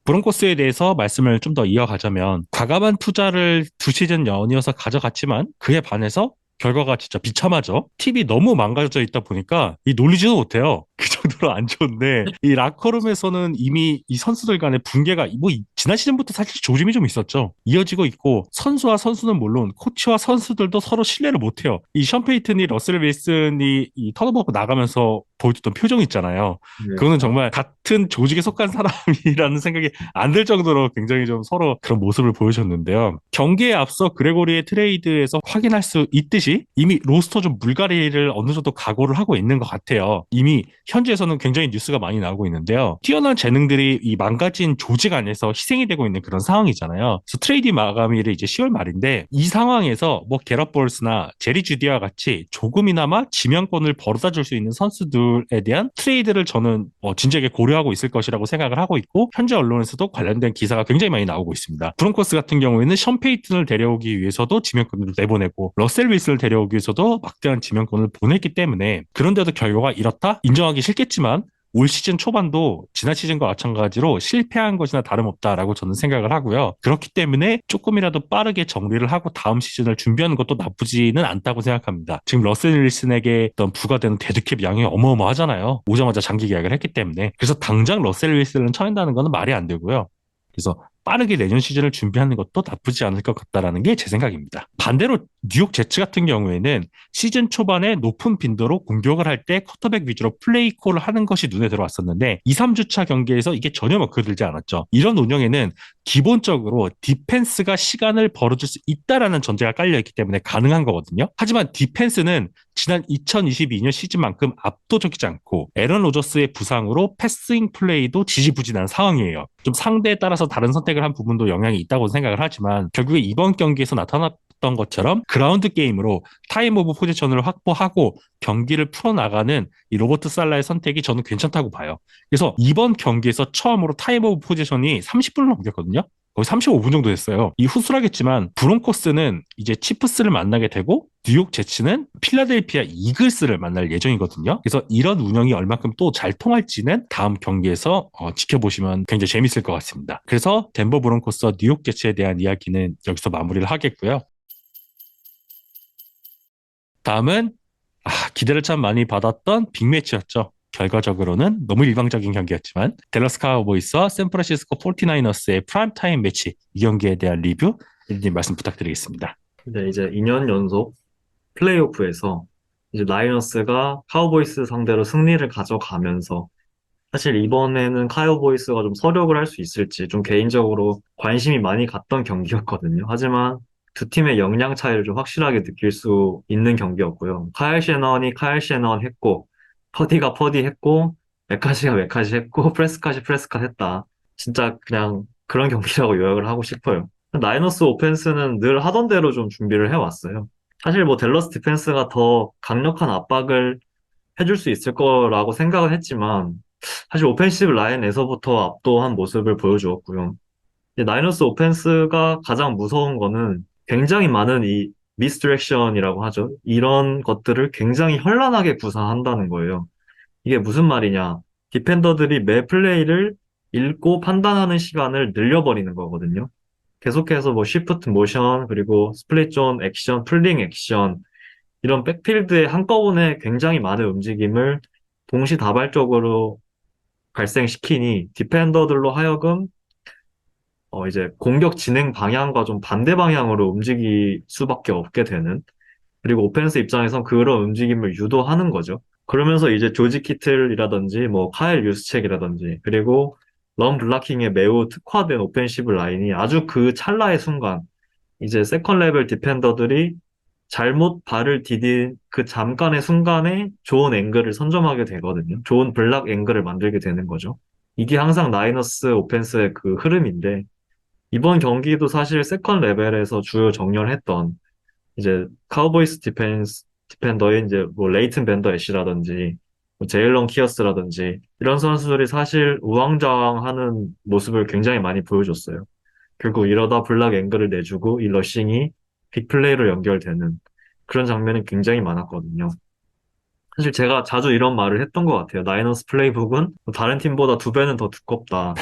브론코스에 대해서 말씀을 좀 더 이어가자면 과감한 투자를 두 시즌 연이어서 가져갔지만 그에 반해서 결과가 진짜 비참하죠. 팀이 너무 망가져 있다 보니까 이 놀리지도 못해요. 그 정도로 안 좋은데 이 라커룸에서는 이미 이 선수들 간의 붕괴가 지난 시즌부터 사실 조짐이 좀 있었죠. 이어지고 있고 선수와 선수는 물론 코치와 선수들도 서로 신뢰를 못해요. 이 션 페이튼이 러셀 윌슨이 이 턴오버 나가면서 보여줬던 표정 있잖아요. 네. 그거는 정말 같은 조직에 속한 사람이라는 생각이 안 들 정도로 굉장히 좀 서로 그런 모습을 보여줬는데요. 경기에 앞서 그레고리의 트레이드에서 확인할 수 있듯이 이미 로스터 좀 물갈이를 어느 정도 각오를 하고 있는 것 같아요. 이미 현지에서는 굉장히 뉴스가 많이 나오고 있는데요. 뛰어난 재능들이 이 망가진 조직 안에서 희생이 되고 있는 그런 상황이잖아요. 그래서 트레이드 마감일이 이제 10월 말인데 이 상황에서 뭐 게럿 볼스나 제리 주디와 같이 조금이나마 지명권을 벌어다 줄 수 있는 선수들에 대한 트레이드를 저는 진지하게 고려하고 있을 것이라고 생각을 하고 있고 현지 언론에서도 관련된 기사가 굉장히 많이 나오고 있습니다. 브론코스 같은 경우에는 션 페이튼을 데려오기 위해서도 지명권을 내보내고 러셀 윌슨을 데려오기 위해서도 막대한 지명권을 보냈기 때문에 그런데도 결과가 이렇다? 인정하기 싫겠지만 올 시즌 초반도 지난 시즌과 마찬가지로 실패한 것이나 다름없다라고 저는 생각을 하고요. 그렇기 때문에 조금이라도 빠르게 정리를 하고 다음 시즌을 준비하는 것도 나쁘지는 않다고 생각합니다. 지금 러셀 윌슨에게 어떤 부과되는 데드캡 양이 어마어마하잖아요. 오자마자 장기 계약을 했기 때문에. 그래서 당장 러셀 윌슨을 쳐낸다는 것은 말이 안 되고요. 그래서 빠르게 내년 시즌을 준비하는 것도 나쁘지 않을 것 같다라는 게 제 생각입니다. 반대로 뉴욕 제츠 같은 경우에는 시즌 초반에 높은 빈도로 공격을 할 때 쿼터백 위주로 플레이 콜을 하는 것이 눈에 들어왔었는데 2, 3주차 경기에서 이게 전혀 먹혀들지 않았죠. 이런 운영에는 기본적으로 디펜스가 시간을 벌어줄 수 있다라는 전제가 깔려있기 때문에 가능한 거거든요. 하지만 디펜스는 지난 2022년 시즌만큼 압도적이지 않고 에런 로저스의 부상으로 패싱 플레이도 지지부진한 상황이에요. 좀 상대에 따라서 다른 선택을 한 부분도 영향이 있다고 생각을 하지만 결국에 이번 경기에서 나타났던 것처럼 그라운드 게임으로 타임 오브 포지션을 확보하고 경기를 풀어나가는 이 로버트 살라의 선택이 저는 괜찮다고 봐요. 그래서 이번 경기에서 처음으로 타임 오브 포지션이 30분을 넘겼거든요. 거의 35분 정도 됐어요. 이 후술하겠지만 브론코스는 이제 치프스를 만나게 되고 뉴욕 제츠는 필라델피아 이글스를 만날 예정이거든요. 그래서 이런 운영이 얼마큼 또 잘 통할지는 다음 경기에서 지켜보시면 굉장히 재밌을 것 같습니다. 그래서 덴버 브론코스와 뉴욕 제츠에 대한 이야기는 여기서 마무리를 하겠고요. 다음은 기대를 참 많이 받았던 빅매치였죠. 결과적으로는 너무 일방적인 경기였지만 댈러스 카우보이스와 샌프란시스코 49어스의 프라임타임 매치 이 경기에 대한 리뷰 님 말씀 부탁드리겠습니다. 근데 이제 2년 연속 플레이오프에서 이제 라이너스가 카우보이스 상대로 승리를 가져가면서 사실 이번에는 카우보이스가 좀 서력을 할 수 있을지 좀 개인적으로 관심이 많이 갔던 경기였거든요. 하지만 두 팀의 역량 차이를 좀 확실하게 느낄 수 있는 경기였고요. 카일 셰넌이 카일 셰넌 했고, 퍼디가 퍼디 했고, 메카시가 메카시 했고, 프레스카시 프레스카 했다. 진짜 그냥 그런 경기라고 요약을 하고 싶어요. 나이너스 오펜스는 늘 하던 대로 좀 준비를 해왔어요. 사실 뭐 댈러스 디펜스가 더 강력한 압박을 해줄 수 있을 거라고 생각을 했지만 사실 오펜시브 라인에서부터 압도한 모습을 보여주었고요. 이제 나이너스 오펜스가 가장 무서운 거는 굉장히 많은 이 미스디렉션이라고 하죠. 이런 것들을 굉장히 현란하게 구사한다는 거예요. 이게 무슨 말이냐? 디펜더들이 매 플레이를 읽고 판단하는 시간을 늘려버리는 거거든요. 계속해서 뭐 시프트 모션, 그리고 스플릿 존 액션, 풀링 액션, 이런 백필드의 한꺼번에 굉장히 많은 움직임을 동시다발적으로 발생시키니 디펜더들로 하여금 이제 공격 진행 방향과 좀 반대 방향으로 움직일 수밖에 없게 되는 그리고 오펜스 입장에선 그런 움직임을 유도하는 거죠. 그러면서 이제 조지 키틀이라든지 뭐 카일 유스첵이라든지 그리고 런 블라킹에 매우 특화된 오펜시브 라인이 아주 그 찰나의 순간 이제 세컨 레벨 디펜더들이 잘못 발을 디딘 그 잠깐의 순간에 좋은 앵글을 선점하게 되거든요. 좋은 블락 앵글을 만들게 되는 거죠. 이게 항상 나이너스 오펜스의 그 흐름인데 이번 경기도 사실 세컨 레벨에서 주요 정렬했던 이제 카우보이스 디펜더의 이제 뭐 레이튼 밴더 애쉬라든지 뭐 제일런 키어스라든지 이런 선수들이 사실 우왕좌왕하는 모습을 굉장히 많이 보여줬어요. 결국 이러다 블락 앵글을 내주고 이 러싱이 빅플레이로 연결되는 그런 장면이 굉장히 많았거든요. 사실 제가 자주 이런 말을 했던 것 같아요. 나이너스 플레이북은 다른 팀보다 두 배는 더 두껍다.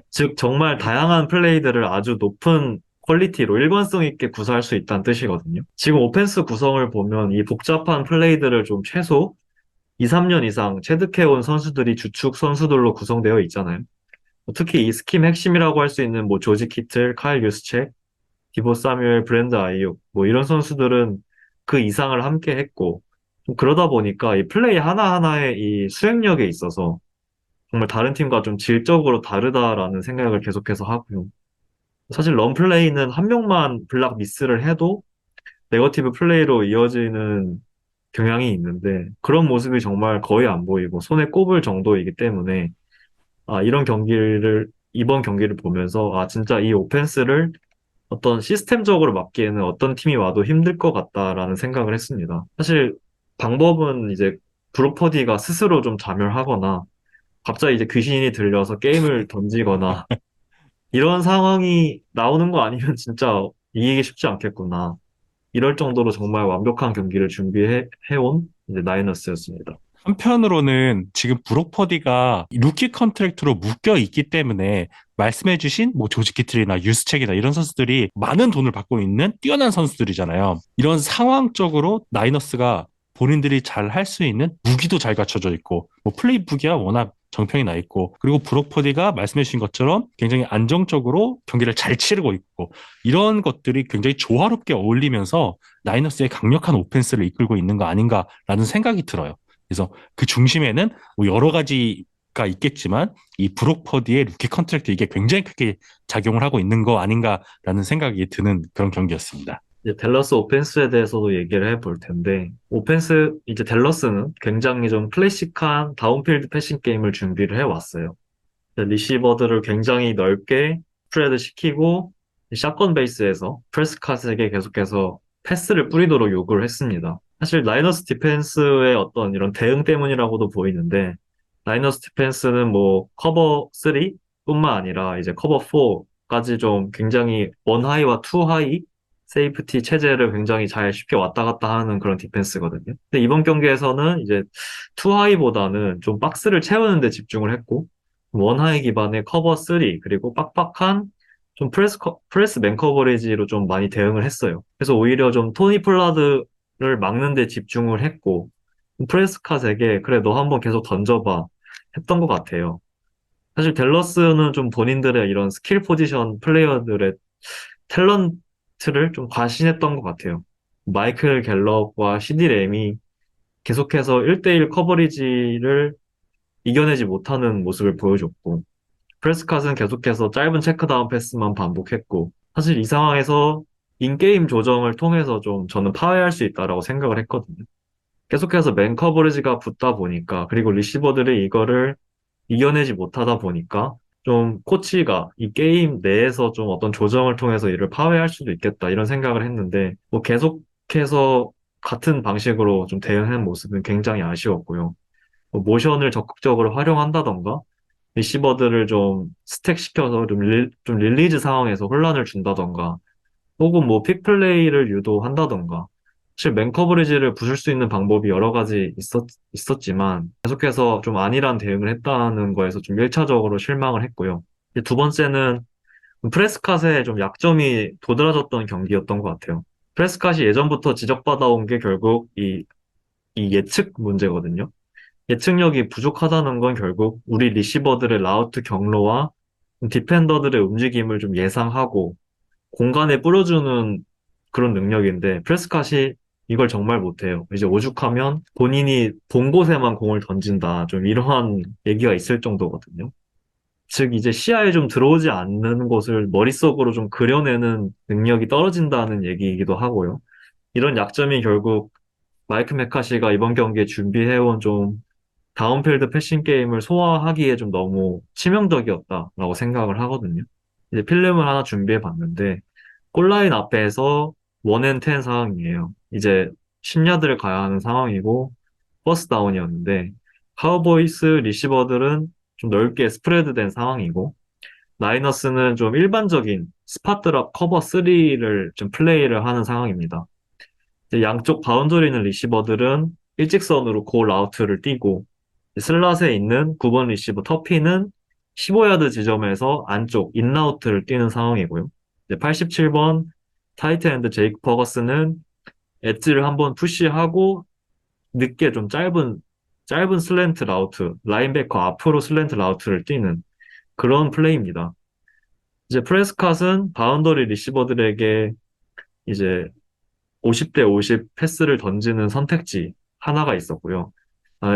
즉, 정말 다양한 플레이들을 아주 높은 퀄리티로 일관성 있게 구사할 수 있다는 뜻이거든요. 지금 오펜스 구성을 보면 이 복잡한 플레이들을 좀 최소 2, 3년 이상 체득해온 선수들이 주축 선수들로 구성되어 있잖아요. 특히 이 스킴 핵심이라고 할 수 있는 뭐 조지 키틀, 카일 유스체, 디보 사뮤엘, 브랜드 아이육 뭐 이런 선수들은 그 이상을 함께 했고 좀 그러다 보니까 이 플레이 하나하나의 이 수행력에 있어서 정말 다른 팀과 좀 질적으로 다르다라는 생각을 계속해서 하고요. 사실 런플레이는 한 명만 블락 미스를 해도 네거티브 플레이로 이어지는 경향이 있는데 그런 모습이 정말 거의 안 보이고 손에 꼽을 정도이기 때문에 이번 경기를 보면서 진짜 이 오펜스를 어떤 시스템적으로 막기에는 어떤 팀이 와도 힘들 것 같다라는 생각을 했습니다. 사실 방법은 이제 브록 퍼디가 스스로 좀 자멸하거나 갑자기 이제 귀신이 들려서 게임을 던지거나 이런 상황이 나오는 거 아니면 진짜 이기기 쉽지 않겠구나. 이럴 정도로 정말 완벽한 경기를 준비해 온 이제 나이너스였습니다. 한편으로는 지금 브록 퍼디가 루키 컨트랙트로 묶여 있기 때문에 말씀해주신 뭐 조지 키틀이나 유스책이나 이런 선수들이 많은 돈을 받고 있는 뛰어난 선수들이잖아요. 이런 상황적으로 나이너스가 본인들이 잘 할 수 있는 무기도 잘 갖춰져 있고 뭐 플레이북이야 워낙 정평이 나 있고 그리고 브록 퍼디가 말씀해 주신 것처럼 굉장히 안정적으로 경기를 잘 치르고 있고 이런 것들이 굉장히 조화롭게 어울리면서 나이너스의 강력한 오펜스를 이끌고 있는 거 아닌가라는 생각이 들어요. 그래서 그 중심에는 뭐 여러 가지가 있겠지만 이 브록 퍼디의 루키 컨트랙트 이게 굉장히 크게 작용을 하고 있는 거 아닌가라는 생각이 드는 그런 경기였습니다. 이제 댈러스 오펜스에 대해서도 얘기를 해볼 텐데, 이제 댈러스는 굉장히 좀 클래식한 다운필드 패싱 게임을 준비를 해왔어요. 리시버들을 굉장히 넓게 스프레드 시키고, 샷건 베이스에서 프레스카스에게 계속해서 패스를 뿌리도록 요구를 했습니다. 사실 라이너스 디펜스의 어떤 이런 대응 때문이라고도 보이는데, 라이너스 디펜스는 뭐 커버 3뿐만 아니라 이제 커버 4까지 좀 굉장히 원 하이와 투 하이 세이프티 체제를 굉장히 잘 쉽게 왔다 갔다 하는 그런 디펜스거든요. 근데 이번 경기에서는 이제 투 하이보다는 좀 박스를 채우는 데 집중을 했고, 원하이 기반의 커버 3, 그리고 빡빡한 좀 프레스 맨 커버리지로 좀 많이 대응을 했어요. 그래서 오히려 좀 토니 폴라드를 막는 데 집중을 했고, 프레스 컷에게 그래, 너 한번 계속 던져봐 했던 것 같아요. 사실 댈러스는 좀 본인들의 이런 스킬 포지션 플레이어들의 탤런트를 좀 과신했던 것 같아요. 마이클 갤럽과 시디 램이 계속해서 1대1 커버리지를 이겨내지 못하는 모습을 보여줬고, 프레스컷은 계속해서 짧은 체크다운 패스만 반복했고, 사실 이 상황에서 인게임 조정을 통해서 좀 저는 파괴할 수 있다라고 생각을 했거든요. 계속해서 맨 커버리지가 붙다 보니까, 그리고 리시버들이 이거를 이겨내지 못하다 보니까, 좀 코치가 이 게임 내에서 좀 어떤 조정을 통해서 이를 파괴할 수도 있겠다, 이런 생각을 했는데, 뭐 계속해서 같은 방식으로 좀 대응하는 모습은 굉장히 아쉬웠고요. 뭐 모션을 적극적으로 활용한다던가, 리시버들을 좀 스택시켜서 좀 릴리즈 상황에서 혼란을 준다던가, 혹은 뭐 픽플레이를 유도한다던가, 사실 맨 커버리지를 부술 수 있는 방법이 여러 가지 있었지만, 계속해서 좀 안일한 대응을 했다는 거에서 좀 1차적으로 실망을 했고요. 이제 두 번째는 프레스캇의 좀 약점이 도드라졌던 경기였던 것 같아요. 프레스캇이 예전부터 지적받아온 게 결국 이 예측 문제거든요. 예측력이 부족하다는 건 결국 우리 리시버들의 라우트 경로와 디펜더들의 움직임을 좀 예상하고 공간에 뿌려주는 그런 능력인데 프레스캇이 이걸 정말 못해요. 이제 오죽하면 본인이 본 곳에만 공을 던진다. 좀 이러한 얘기가 있을 정도거든요. 즉 이제 시야에 좀 들어오지 않는 곳을 머릿속으로 좀 그려내는 능력이 떨어진다는 얘기이기도 하고요. 이런 약점이 결국 마이크 메카시가 이번 경기에 준비해온 좀 다운필드 패싱 게임을 소화하기에 좀 너무 치명적이었다라고 생각을 하거든요. 이제 필름을 하나 준비해 봤는데, 골라인 앞에서 원앤텐 상황이에요. 이제 10야드를 가야 하는 상황이고, 퍼스트 다운이었는데, 카우보이스 리시버들은 좀 넓게 스프레드 된 상황이고, 라이너스는 좀 일반적인 스팟드랍 커버 3를 좀 플레이를 하는 상황입니다. 이제 양쪽 바운더리 있는 리시버들은 일직선으로 골 아우트를 뛰고, 슬롯에 있는 9번 리시버 터피는 15야드 지점에서 안쪽 인라우트를 뛰는 상황이고요. 87번 타이트 엔드 제이크 퍼거스는 엣지를 한번 푸시하고 늦게 좀 짧은 슬랜트 라우트, 라인베커 앞으로 슬랜트 라우트를 뛰는 그런 플레이입니다. 이제 프레스캇은 바운더리 리시버들에게 이제 50대 50 패스를 던지는 선택지 하나가 있었고요.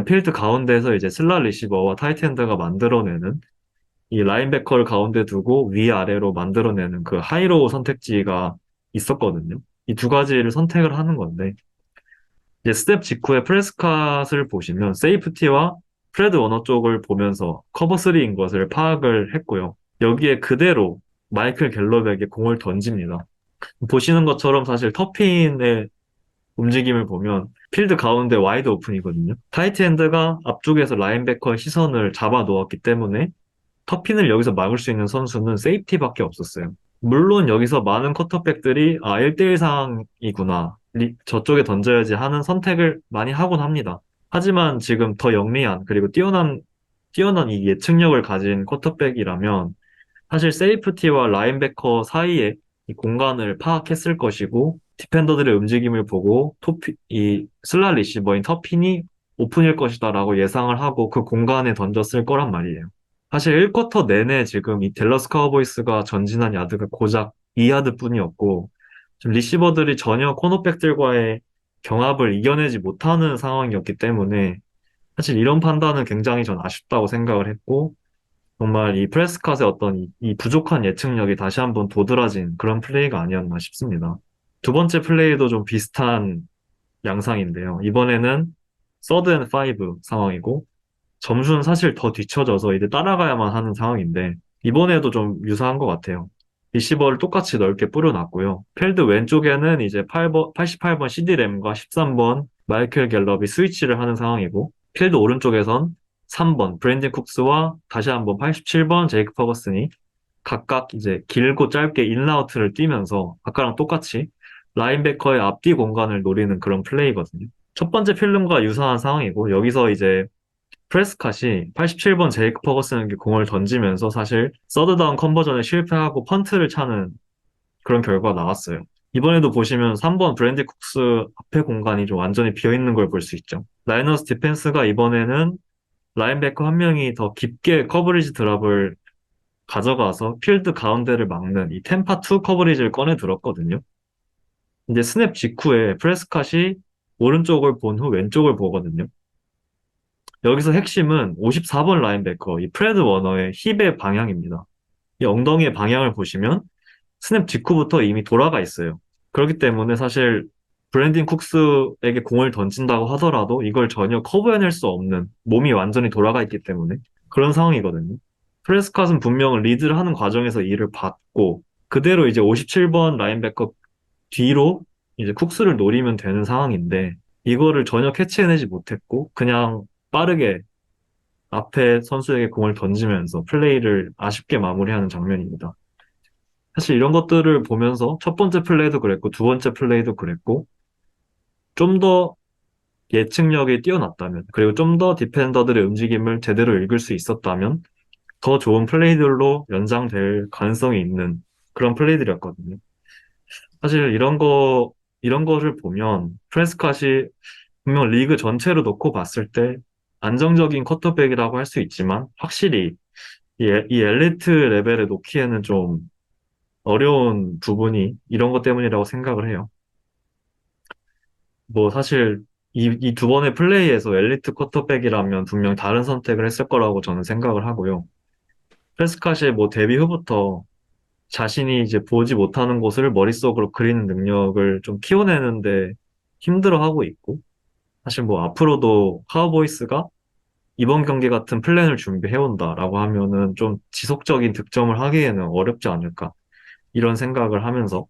필드 가운데서 이제 슬라 리시버와 타이트엔드가 만들어내는 이 라인베커를 가운데 두고 위아래로 만들어내는 그 하이로우 선택지가 있었거든요. 이 두 가지를 선택을 하는 건데, 이제 스텝 직후에 프레스캇을 보시면 세이프티와 프레드 워너 쪽을 보면서 커버 3인 것을 파악을 했고요. 여기에 그대로 마이클 갤럽에게 공을 던집니다. 보시는 것처럼 사실 터핀의 움직임을 보면 필드 가운데 와이드 오픈이거든요. 타이트 엔드가 앞쪽에서 라인베커의 시선을 잡아 놓았기 때문에 터핀을 여기서 막을 수 있는 선수는 세이프티밖에 없었어요. 물론 여기서 많은 쿼터백들이 1대1 상황이구나. 저쪽에 던져야지 하는 선택을 많이 하곤 합니다. 하지만 지금 더 영리한, 그리고 뛰어난 이 예측력을 가진 쿼터백이라면 사실 세이프티와 라인베커 사이에 이 공간을 파악했을 것이고, 디펜더들의 움직임을 보고, 이 슬롯 리시버인 터핀이 오픈일 것이다라고 예상을 하고 그 공간에 던졌을 거란 말이에요. 사실 1쿼터 내내 지금 이 댈러스 카우보이스가 전진한 야드가 고작 2야드 뿐이었고, 지금 리시버들이 전혀 코너백들과의 경합을 이겨내지 못하는 상황이었기 때문에 사실 이런 판단은 굉장히 전 아쉽다고 생각을 했고, 정말 이 프레스컷의 어떤 이 부족한 예측력이 다시 한번 도드라진 그런 플레이가 아니었나 싶습니다. 두 번째 플레이도 좀 비슷한 양상인데요. 이번에는 서드 앤 파이브 상황이고, 점수는 사실 더 뒤쳐져서 이제 따라가야만 하는 상황인데, 이번에도 좀 유사한 것 같아요. 리시버를 똑같이 넓게 뿌려놨고요. 필드 왼쪽에는 이제 88번 CD램과 13번 마이클 갤럽이 스위치를 하는 상황이고, 필드 오른쪽에선 3번 브랜든 쿡스와 다시 한번 87번 제이크 퍼거슨이 각각 이제 길고 짧게 인라우트를 뛰면서 아까랑 똑같이 라인베커의 앞뒤 공간을 노리는 그런 플레이거든요. 첫 번째 필름과 유사한 상황이고, 여기서 이제 프레스캇이 87번 제이크 퍼거슨에게 공을 던지면서 사실 서드다운 컨버전에 실패하고 펀트를 차는 그런 결과가 나왔어요. 이번에도 보시면 3번 브랜디 쿡스 앞에 공간이 좀 완전히 비어있는 걸 볼 수 있죠. 라이너스 디펜스가 이번에는 라인베커 한 명이 더 깊게 커버리지 드랍을 가져가서 필드 가운데를 막는 이 템파 2 커버리지를 꺼내 들었거든요. 이제 스냅 직후에 프레스캇이 오른쪽을 본 후 왼쪽을 보거든요. 여기서 핵심은 54번 라인베커, 이 프레드 워너의 힙의 방향입니다. 이 엉덩이의 방향을 보시면 스냅 직후부터 이미 돌아가 있어요. 그렇기 때문에 사실 브랜딘 쿡스에게 공을 던진다고 하더라도 이걸 전혀 커버해낼 수 없는 몸이 완전히 돌아가 있기 때문에 그런 상황이거든요. 프레스캇은 분명 리드를 하는 과정에서 이를 받고 그대로 이제 57번 라인베커 뒤로 이제 쿡스를 노리면 되는 상황인데 이거를 전혀 캐치해내지 못했고 그냥 빠르게 앞에 선수에게 공을 던지면서 플레이를 아쉽게 마무리하는 장면입니다. 사실 이런 것들을 보면서 첫 번째 플레이도 그랬고 두 번째 플레이도 그랬고 좀 더 예측력이 뛰어났다면 그리고 좀 더 디펜더들의 움직임을 제대로 읽을 수 있었다면 더 좋은 플레이들로 연장될 가능성이 있는 그런 플레이들이었거든요. 사실 이런 거를 보면 프레스캇이 분명 리그 전체로 놓고 봤을 때 안정적인 쿼터백이라고 할 수 있지만 확실히 이 엘리트 레벨에 놓기에는 좀 어려운 부분이 이런 것 때문이라고 생각을 해요. 뭐 사실 이 두 번의 플레이에서 엘리트 쿼터백이라면 분명 다른 선택을 했을 거라고 저는 생각을 하고요. 프레스캇이 뭐 데뷔 후부터 자신이 이제 보지 못하는 곳을 머릿속으로 그리는 능력을 좀 키워내는데 힘들어하고 있고 사실 뭐 앞으로도 카우보이스가 이번 경기 같은 플랜을 준비해온다라고 하면은 좀 지속적인 득점을 하기에는 어렵지 않을까 이런 생각을 하면서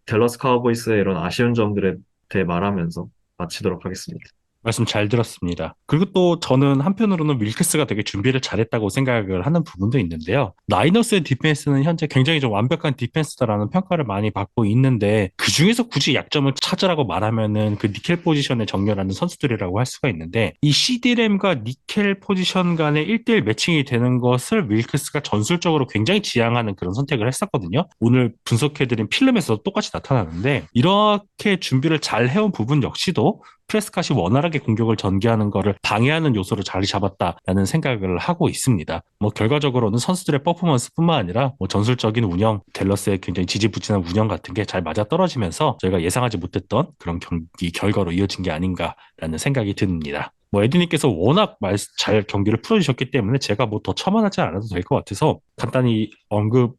댈러스 카우보이스의 이런 아쉬운 점들에 대해 말하면서 마치도록 하겠습니다. 말씀 잘 들었습니다. 그리고 또 저는 한편으로는 윌크스가 되게 준비를 잘했다고 생각을 하는 부분도 있는데요. 라이너스의 디펜스는 현재 굉장히 좀 완벽한 디펜스다라는 평가를 많이 받고 있는데 그중에서 굳이 약점을 찾으라고 말하면은 그 니켈 포지션에 정렬하는 선수들이라고 할 수가 있는데 이 CD램과 니켈 포지션 간의 1대1 매칭이 되는 것을 윌크스가 전술적으로 굉장히 지향하는 그런 선택을 했었거든요. 오늘 분석해드린 필름에서도 똑같이 나타나는데 이렇게 준비를 잘 해온 부분 역시도 프레스캇이 원활하게 공격을 전개하는 것을 방해하는 요소로 자리 잡았다라는 생각을 하고 있습니다. 뭐 결과적으로는 선수들의 퍼포먼스뿐만 아니라 뭐 전술적인 운영, 댈러스의 굉장히 지지부진한 운영 같은 게 잘 맞아떨어지면서 저희가 예상하지 못했던 그런 경기 결과로 이어진 게 아닌가라는 생각이 듭니다. 뭐 에디님께서 워낙 잘 경기를 풀어주셨기 때문에 제가 뭐 더 첨언하지 않아도 될 것 같아서 간단히 언급을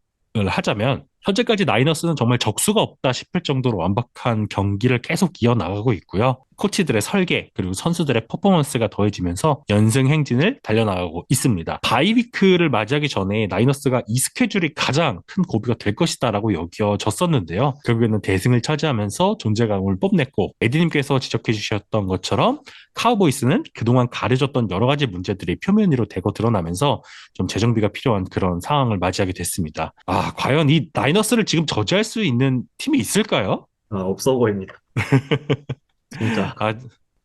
하자면 현재까지 나이너스는 정말 적수가 없다 싶을 정도로 완벽한 경기를 계속 이어나가고 있고요. 코치들의 설계 그리고 선수들의 퍼포먼스가 더해지면서 연승 행진을 달려나가고 있습니다. 바이위크를 맞이하기 전에 나이너스가 이 스케줄이 가장 큰 고비가 될 것이다라고 여겨졌었는데요. 결국에는 대승을 차지하면서 존재감을 뽐냈고 에디님께서 지적해 주셨던 것처럼 카우보이스는 그동안 가려졌던 여러 가지 문제들이 표면 위로 대거 드러나면서 좀 재정비가 필요한 그런 상황을 맞이하게 됐습니다. 아, 과연 이 나이너스를 지금 저지할 수 있는 팀이 있을까요? 없어 보입니다. 진짜. 아,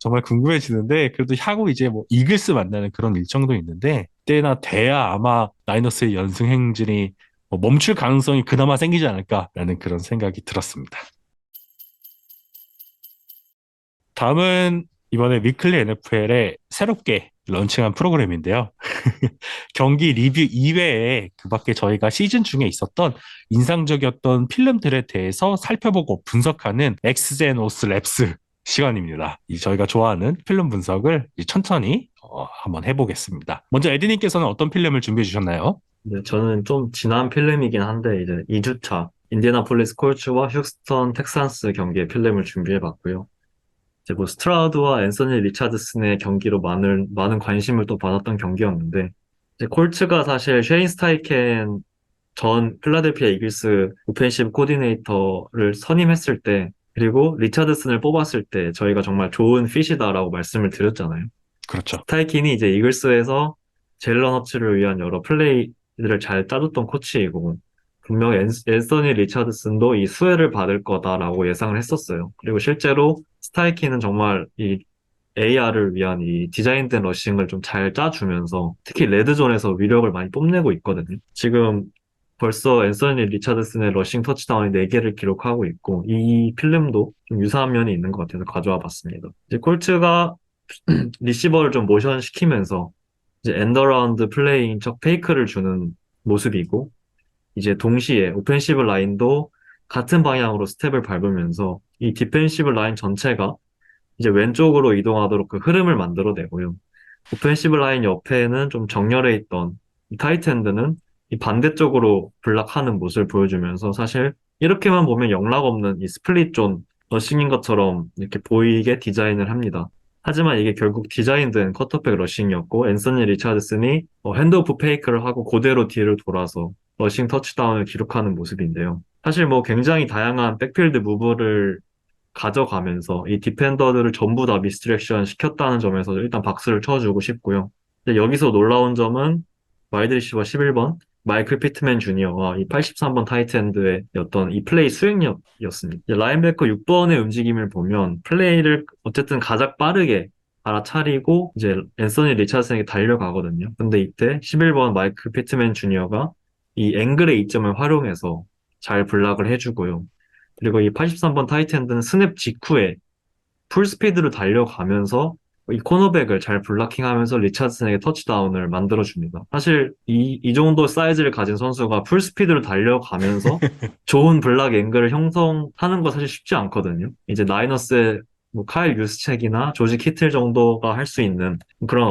정말 궁금해지는데 그래도 향후 이제 뭐 이글스 만나는 그런 일정도 있는데 때나 돼야 아마 나이너스의 연승 행진이 뭐 멈출 가능성이 그나마 생기지 않을까라는 그런 생각이 들었습니다. 다음은 이번에 위클리 NFL에 새롭게 런칭한 프로그램인데요. 경기 리뷰 이외에 그 밖에 저희가 시즌 중에 있었던 인상적이었던 필름들에 대해서 살펴보고 분석하는 엑스젠 오스 랩스 시간입니다. 이 저희가 좋아하는 필름 분석을 천천히 한번 해보겠습니다. 먼저 에디님께서는 어떤 필름을 준비해 주셨나요? 네, 저는 좀 지난 필름이긴 한데 이제 2주차 인디애나폴리스 콜츠와 휴스턴 텍산스 경기의 필름을 준비해봤고요. 이제 뭐 스트라우드와 앤서니 리차드슨의 경기로 많은 관심을 또 받았던 경기였는데 이제 콜츠가 사실 쉐인 스타이켄 전 필라델피아 이글스 오펜시브 코디네이터를 선임했을 때 그리고 리차드슨을 뽑았을 때 저희가 정말 좋은 핏이다라고 말씀을 드렸잖아요. 그렇죠. 스타이킨이 이제 이글스에서 제일런 허츠를 위한 여러 플레이들을 잘 짜줬던 코치이고 분명 앤서니 리차드슨도 이 수혜를 받을 거다라고 예상을 했었어요. 그리고 실제로 스타이킨은 정말 이 AR을 위한 이 디자인된 러싱을 좀 잘 짜주면서 특히 레드존에서 위력을 많이 뽐내고 있거든요. 지금 벌써 앤서니 리차드슨의 러싱 터치다운이 4개를 기록하고 있고 이 필름도 좀 유사한 면이 있는 것 같아서 가져와 봤습니다. 이제 콜츠가 리시버를 좀 모션 시키면서 이제 엔더라운드 플레이인 척 페이크를 주는 모습이고 이제 동시에 오펜시브 라인도 같은 방향으로 스텝을 밟으면서 이 디펜시브 라인 전체가 이제 왼쪽으로 이동하도록 그 흐름을 만들어내고요. 오펜시브 라인 옆에는 좀 정렬해 있던 이 타이트엔드는 이 반대쪽으로 블락하는 모습을 보여주면서 사실 이렇게만 보면 영락 없는 이 스플릿 존 러싱인 것처럼 이렇게 보이게 디자인을 합니다. 하지만 이게 결국 디자인된 커터백 러싱이었고 앤서니 리차드슨이 핸드오프 페이크를 하고 그대로 뒤를 돌아서 러싱 터치다운을 기록하는 모습인데요. 사실 뭐 굉장히 다양한 백필드 무브를 가져가면서 이 디펜더들을 전부 다 미스디렉션 시켰다는 점에서 일단 박수를 쳐주고 싶고요. 근데 여기서 놀라운 점은 와이드 리시버 11번 마이클 피트맨 주니어와 이 83번 타이트엔드의 어떤 이 플레이 수행력이었습니다. 이제 라인베커 6번의 움직임을 보면 플레이를 어쨌든 가장 빠르게 알아차리고 이제 앤서니 리차드슨에게 달려가거든요. 근데 이때 11번 마이클 피트맨 주니어가 이 앵글의 이점을 활용해서 잘 블락을 해주고요. 그리고 이 83번 타이트엔드는 스냅 직후에 풀스피드로 달려가면서 이 코너백을 잘 블락킹하면서 리차드슨에게 터치다운을 만들어줍니다. 사실 이 정도 사이즈를 가진 선수가 풀스피드로 달려가면서 좋은 블락 앵글을 형성하는 거 사실 쉽지 않거든요. 이제 나이너스의 뭐 카일 유스책이나 조지 키틀 정도가 할 수 있는 그런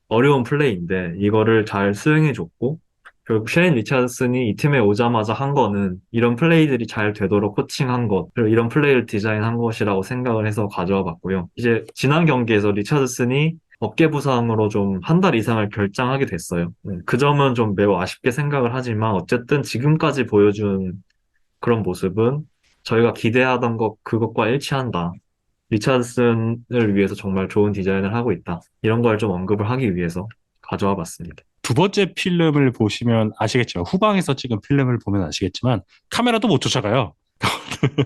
어려운 플레이인데 이거를 잘 수행해줬고 결국 쉐인 리차드슨이 이 팀에 오자마자 한 거는 이런 플레이들이 잘 되도록 코칭한 것, 그리고 이런 플레이를 디자인한 것이라고 생각을 해서 가져와 봤고요. 이제 지난 경기에서 리차드슨이 어깨 부상으로 좀 한 달 이상을 결장하게 됐어요. 그 점은 좀 매우 아쉽게 생각을 하지만 어쨌든 지금까지 보여준 그런 모습은 저희가 기대하던 그것과 일치한다. 리차드슨을 위해서 정말 좋은 디자인을 하고 있다. 이런 걸 좀 언급을 하기 위해서 가져와 봤습니다. 두 번째 필름을 보시면 아시겠지만 후방에서 찍은 필름을 보면 아시겠지만 카메라도 못 쫓아가요.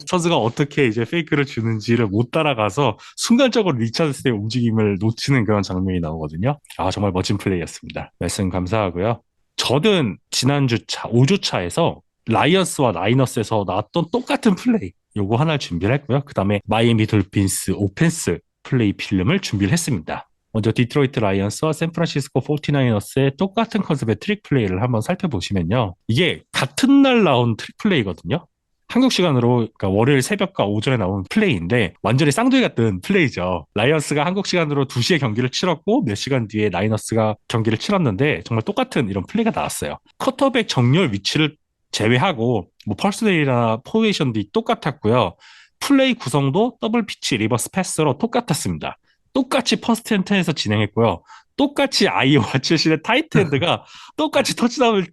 선수가 어떻게 이제 페이크를 주는지를 못 따라가서 순간적으로 리차드슨의 움직임을 놓치는 그런 장면이 나오거든요. 아, 정말 멋진 플레이였습니다. 말씀 감사하고요. 저는 지난 주차, 5주차에서 라이언스와 라이너스에서 나왔던 똑같은 플레이 요거 하나를 준비를 했고요. 그 다음에 마이애미 돌핀스 오펜스 플레이 필름을 준비를 했습니다. 먼저 디트로이트 라이언스와 샌프란시스코 49어스의 똑같은 컨셉의 트릭 플레이를 한번 살펴보시면요. 이게 같은 날 나온 트릭 플레이거든요. 한국 시간으로 그러니까 월요일 새벽과 오전에 나온 플레이인데 완전히 쌍둥이 같은 플레이죠. 라이언스가 한국 시간으로 2시에 경기를 치렀고 몇 시간 뒤에 라이너스가 경기를 치렀는데 정말 똑같은 이런 플레이가 나왔어요. 커터백 정렬 위치를 제외하고 뭐 퍼스널이나 포메이션도 똑같았고요. 플레이 구성도 더블 피치 리버스 패스로 똑같았습니다. 똑같이 퍼스트 앤 텐에서 진행했고요. 똑같이 아이오와 출신의 타이트엔드가 똑같이 터치다운을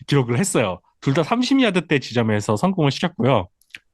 기록을 했어요. 둘 다 30야드대 지점에서 성공을 시켰고요.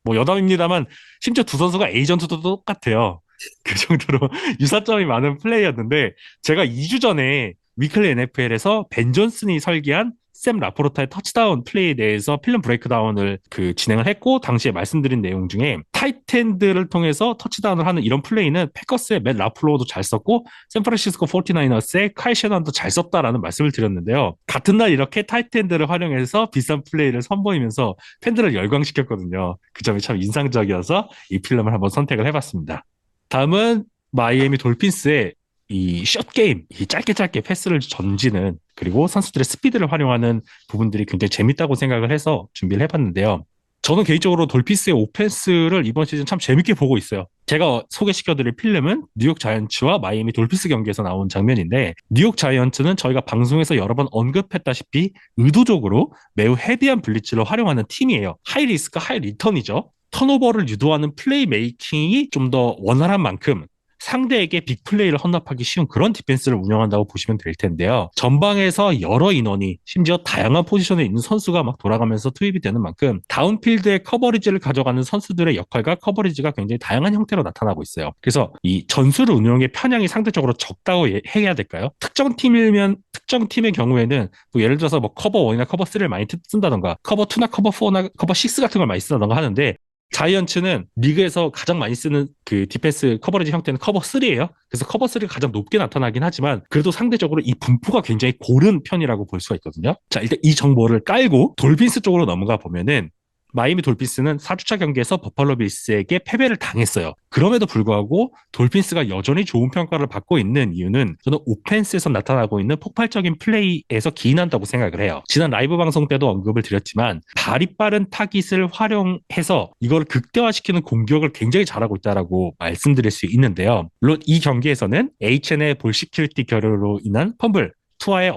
뭐 여담입니다만 심지어 두 선수가 에이전트도 똑같아요. 그 정도로 유사점이 많은 플레이였는데 제가 2주 전에 위클리 NFL에서 벤 존슨이 설계한 샘 라포르타의 터치다운 플레이에 대해서 필름 브레이크다운을 진행을 했고, 당시에 말씀드린 내용 중에 타이트엔드를 통해서 터치다운을 하는 이런 플레이는 패커스의 맷 라플로도 잘 썼고 샌프란시스코 49어스의 카이 셰넌도 잘 썼다라는 말씀을 드렸는데요. 같은 날 이렇게 타이트엔드를 활용해서 비싼 플레이를 선보이면서 팬들을 열광시켰거든요. 그 점이 참 인상적이어서 이 필름을 한번 선택을 해봤습니다. 다음은 마이애미 돌핀스의 이 숏게임, 이 짧게 패스를 던지는, 그리고 선수들의 스피드를 활용하는 부분들이 굉장히 재밌다고 생각을 해서 준비를 해봤는데요. 저는 개인적으로 돌핀스의 오펜스를 이번 시즌 참 재밌게 보고 있어요. 제가 소개시켜드릴 필름은 뉴욕 자이언츠와 마이애미 돌핀스 경기에서 나온 장면인데, 뉴욕 자이언츠는 저희가 방송에서 여러 번 언급했다시피 의도적으로 매우 헤비한 블리츠를 활용하는 팀이에요. 하이 리스크, 하이 리턴이죠. 턴오버를 유도하는 플레이 메이킹이 좀 더 원활한 만큼 상대에게 빅플레이를 헌납하기 쉬운 그런 디펜스를 운영한다고 보시면 될 텐데요. 전방에서 여러 인원이, 심지어 다양한 포지션에 있는 선수가 막 돌아가면서 투입이 되는 만큼 다운필드의 커버리지를 가져가는 선수들의 역할과 커버리지가 굉장히 다양한 형태로 나타나고 있어요. 그래서 이 전술 운영의 편향이 상대적으로 적다고 해야 될까요? 특정 팀이면 특정 팀의 경우에는 뭐 예를 들어서 뭐 커버 1이나 커버 3를 많이 쓴다던가 커버 2나 커버 4나 커버 6 같은 걸 많이 쓴다던가 하는데, 자이언츠는 리그에서 가장 많이 쓰는 그 디펜스 커버리지 형태는 커버 3예요. 그래서 커버 3가 가장 높게 나타나긴 하지만 그래도 상대적으로 이 분포가 굉장히 고른 편이라고 볼 수가 있거든요. 자, 일단 이 정보를 깔고 돌핀스 쪽으로 넘어가 보면은, 마이애미 돌핀스는 4주차 경기에서 버팔로 빌스에게 패배를 당했어요. 그럼에도 불구하고 돌핀스가 여전히 좋은 평가를 받고 있는 이유는 저는 오펜스에서 나타나고 있는 폭발적인 플레이에서 기인한다고 생각을 해요. 지난 라이브 방송 때도 언급을 드렸지만 발이 빠른 타깃을 활용해서 이걸 극대화시키는 공격을 굉장히 잘하고 있다라고 말씀드릴 수 있는데요. 물론 이 경기에서는 HN의 볼 시큐리티 결여로 인한 펌블, 투아의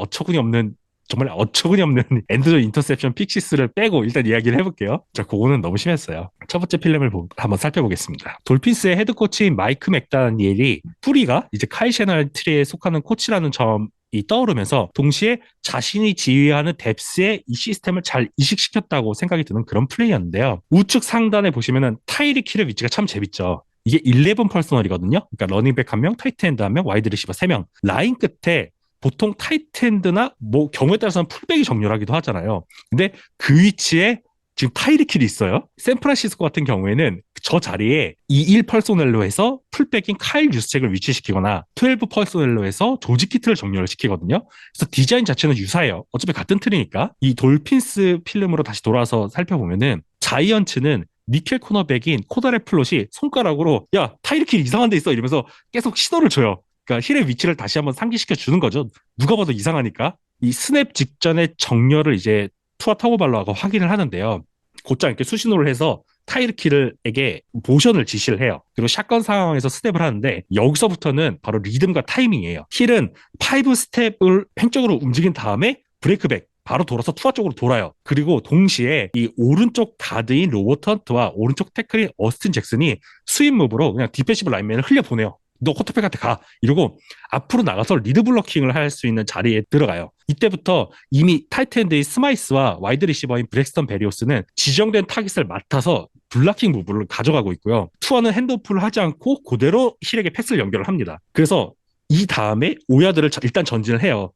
정말 어처구니 없는 엔드존 인터셉션 픽시스를 빼고 일단 이야기를 해볼게요. 자, 그거는 너무 심했어요. 첫 번째 필름을 한번 살펴보겠습니다. 돌핀스의 헤드코치인 마이크 맥다니엘이 뿌리가 이제 카이 셰널 트리에 속하는 코치라는 점이 떠오르면서 동시에 자신이 지휘하는 뎁스의 이 시스템을 잘 이식시켰다고 생각이 드는 그런 플레이였는데요. 우측 상단에 보시면은 타이릭 힐의 위치가 참 재밌죠. 이게 11 퍼스널이거든요. 그러니까 러닝백 1명, 타이트엔드 1명, 와이드 리시버 3명. 라인 끝에 보통 타이트엔드나 뭐 경우에 따라서는 풀백이 정렬하기도 하잖아요. 근데 그 위치에 지금 타이릭 힐이 있어요. 샌프란시스코 같은 경우에는 저 자리에 21 퍼소넬로에서 풀백인 카일 유스책을 위치시키거나 12 퍼소넬로에서 조지 키트를 정렬을 시키거든요. 그래서 디자인 자체는 유사해요. 어차피 같은 틀이니까. 이 돌핀스 필름으로 다시 돌아서 살펴보면은 자이언츠는 니켈 코너백인 코다레 플롯이 손가락으로 야 타이릭 힐 이상한 데 있어 이러면서 계속 신호를 줘요. 그러니까 힐의 위치를 다시 한번 상기시켜 주는 거죠. 누가 봐도 이상하니까. 이 스냅 직전에 정렬을 이제 투아 타고발로하고 확인을 하는데요. 곧장 이렇게 수신호를 해서 타이르키르에게 모션을 지시를 해요. 그리고 샷건 상황에서 스텝을 하는데 여기서부터는 바로 리듬과 타이밍이에요. 힐은 5 스텝을 횡적으로 움직인 다음에 브레이크백 바로 돌아서 투아 쪽으로 돌아요. 그리고 동시에 이 오른쪽 가드인 로버트 헌트와 오른쪽 태클인 어스틴 잭슨이 스윗 무브로 그냥 디펜시브 라인맨을 흘려보내요. 너 쿼터백한테 가 이러고 앞으로 나가서 리드 블로킹을 할 수 있는 자리에 들어가요. 이때부터 이미 타이트엔드의 스마이스와 와이드 리시버인 브렉스턴 베리오스는 지정된 타깃을 맡아서 블락킹 무브를 가져가고 있고요. 투어는 핸드오프를 하지 않고 그대로 힐에게 패스를 연결을 합니다. 그래서 이 다음에 오야드를 일단 전진을 해요.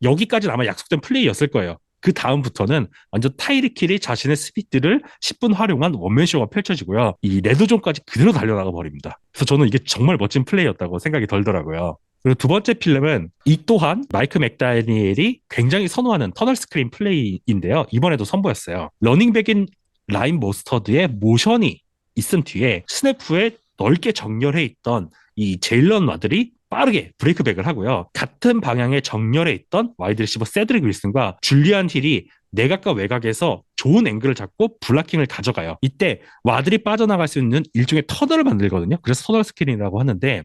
여기까지는 아마 약속된 플레이였을 거예요. 그 다음부터는 완전 타이릭 힐이 자신의 스피드를 10분 활용한 원맨쇼가 펼쳐지고요. 이 레드존까지 그대로 달려나가 버립니다. 그래서 저는 이게 정말 멋진 플레이였다고 생각이 들더라고요. 그리고 두 번째 필름은 이 또한 마이크 맥다니엘이 굉장히 선호하는 터널 스크린 플레이인데요. 이번에도 선보였어요. 러닝백인 라인 모스터드의 모션이 있은 뒤에 스냅 후에 넓게 정렬해 있던 이 제일런 와들이 빠르게 브레이크백을 하고요. 같은 방향에 정렬해 있던 와이드 리시버 세드릭 윌슨과 줄리안 힐이 내각과 외곽에서 좋은 앵글을 잡고 블락킹을 가져가요. 이때 와들이 빠져나갈 수 있는 일종의 터널을 만들거든요. 그래서 터널 스크린이라고 하는데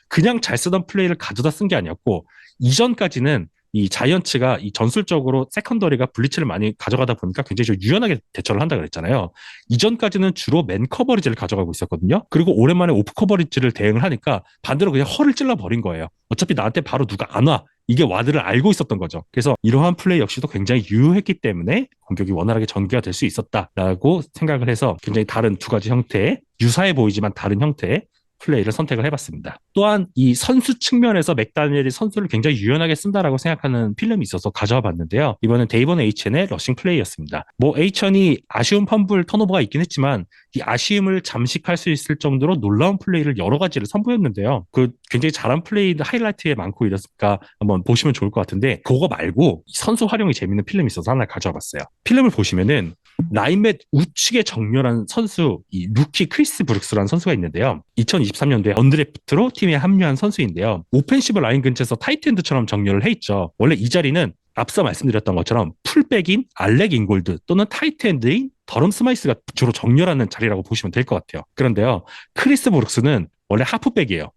그냥 잘 쓰던 플레이를 가져다 쓴 게 아니었고 이전까지는 이 자이언츠가 이 전술적으로 세컨더리가 블리츠를 많이 가져가다 보니까 굉장히 좀 유연하게 대처를 한다 그랬잖아요. 이전까지는 주로 맨 커버리지를 가져가고 있었거든요. 그리고 오랜만에 오프 커버리지를 대응을 하니까 반대로 그냥 허를 찔러 버린 거예요. 어차피 나한테 바로 누가 안 와. 이게 와드를 알고 있었던 거죠. 그래서 이러한 플레이 역시도 굉장히 유효했기 때문에 공격이 원활하게 전개가 될 수 있었다라고 생각을 해서 굉장히 다른 두 가지 형태의 유사해 보이지만 다른 형태의 플레이를 선택을 해봤습니다. 또한 이 선수 측면에서 맥다니엘이 선수를 굉장히 유연하게 쓴다라고 생각하는 필름이 있어서 가져와 봤는데요. 이번엔 데이본 에이첸의 러싱 플레이였습니다. 뭐 에이첸이 아쉬운 펌블 턴오버가 있긴 했지만 이 아쉬움을 잠식할 수 있을 정도로 놀라운 플레이를 여러 가지를 선보였는데요. 그 굉장히 잘한 플레이 하이라이트에 많고 이랬으니까 한번 보시면 좋을 것 같은데 그거 말고 선수 활용이 재밌는 필름이 있어서 하나 가져와 봤어요. 필름을 보시면은 라인맷 우측에 정렬한 선수, 이 루키 크리스 브룩스라는 선수가 있는데요. 2023년도에 언드래프트로 팀에 합류한 선수인데요. 오펜시브 라인 근처에서 타이트엔드처럼 정렬을 해 있죠. 원래 이 자리는 앞서 말씀드렸던 것처럼 풀백인 알렉 인골드 또는 타이트엔드인 더럼 스마이스가 주로 정렬하는 자리라고 보시면 될 것 같아요. 그런데요, 크리스 브룩스는 원래 하프백이에요.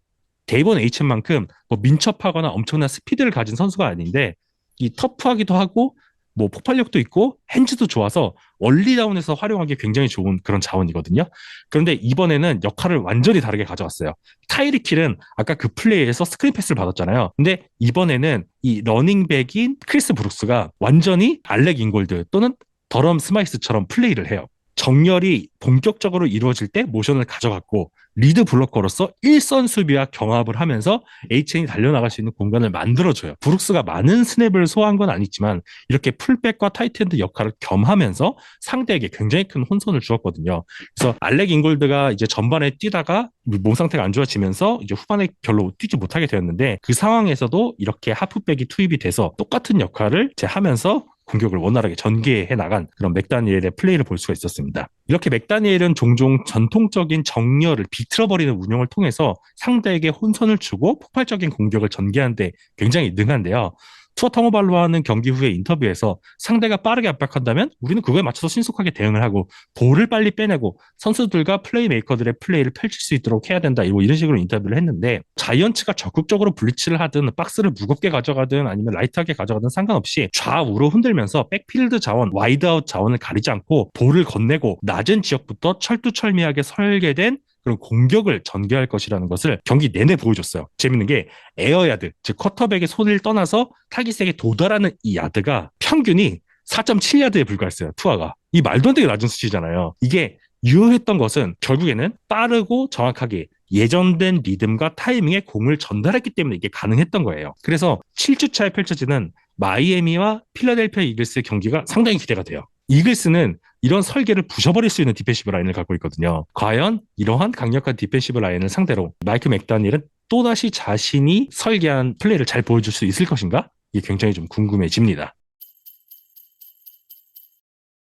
데이본 H만큼 뭐 민첩하거나 엄청난 스피드를 가진 선수가 아닌데 이 터프하기도 하고 뭐 폭발력도 있고 핸즈도 좋아서 원리다운에서 활용하기 굉장히 좋은 그런 자원이거든요. 그런데 이번에는 역할을 완전히 다르게 가져왔어요. 타이리 킬은 아까 그 플레이에서 스크린 패스를 받았잖아요. 근데 이번에는 이 러닝백인 크리스 브룩스가 완전히 알렉 인골드 또는 더럼 스마이스처럼 플레이를 해요. 정렬이 본격적으로 이루어질 때 모션을 가져갔고 리드 블로커로서 일선 수비와 경합을 하면서 H이 달려나갈 수 있는 공간을 만들어줘요. 브룩스가 많은 스냅을 소화한 건 아니지만 이렇게 풀백과 타이트엔드 역할을 겸하면서 상대에게 굉장히 큰 혼선을 주었거든요. 그래서 알렉 인골드가 이제 전반에 뛰다가 몸 상태가 안 좋아지면서 이제 후반에 별로 뛰지 못하게 되었는데 그 상황에서도 이렇게 하프백이 투입이 돼서 똑같은 역할을 이제 하면서 공격을 원활하게 전개해 나간 그런 맥다니엘의 플레이를 볼 수가 있었습니다. 이렇게 맥다니엘은 종종 전통적인 정렬을 비틀어버리는 운영을 통해서 상대에게 혼선을 주고 폭발적인 공격을 전개하는 데 굉장히 능한데요. 투어 텅어발로와는 경기 후에 인터뷰에서 상대가 빠르게 압박한다면 우리는 그거에 맞춰서 신속하게 대응을 하고 볼을 빨리 빼내고 선수들과 플레이메이커들의 플레이를 펼칠 수 있도록 해야 된다. 이런 식으로 인터뷰를 했는데 자이언츠가 적극적으로 블리츠를 하든 박스를 무겁게 가져가든 아니면 라이트하게 가져가든 상관없이 좌우로 흔들면서 백필드 자원, 와이드아웃 자원을 가리지 않고 볼을 건네고 낮은 지역부터 철두철미하게 설계된 그런 공격을 전개할 것이라는 것을 경기 내내 보여줬어요. 재밌는 게 에어야드, 즉 쿼터백의 손을 떠나서 타깃에게 도달하는 이 야드가 평균이 4.7야드에 불과했어요. 투하가. 이 말도 안 되게 낮은 수치잖아요. 이게 유효했던 것은 결국에는 빠르고 정확하게 예정된 리듬과 타이밍에 공을 전달했기 때문에 이게 가능했던 거예요. 그래서 7주차에 펼쳐지는 마이애미와 필라델피아 이글스의 경기가 상당히 기대가 돼요. 이글스는 이런 설계를 부셔버릴 수 있는 디펜시브 라인을 갖고 있거든요. 과연 이러한 강력한 디펜시브 라인을 상대로 마이크 맥다니엘은 또다시 자신이 설계한 플레이를 잘 보여줄 수 있을 것인가? 이게 굉장히 좀 궁금해집니다.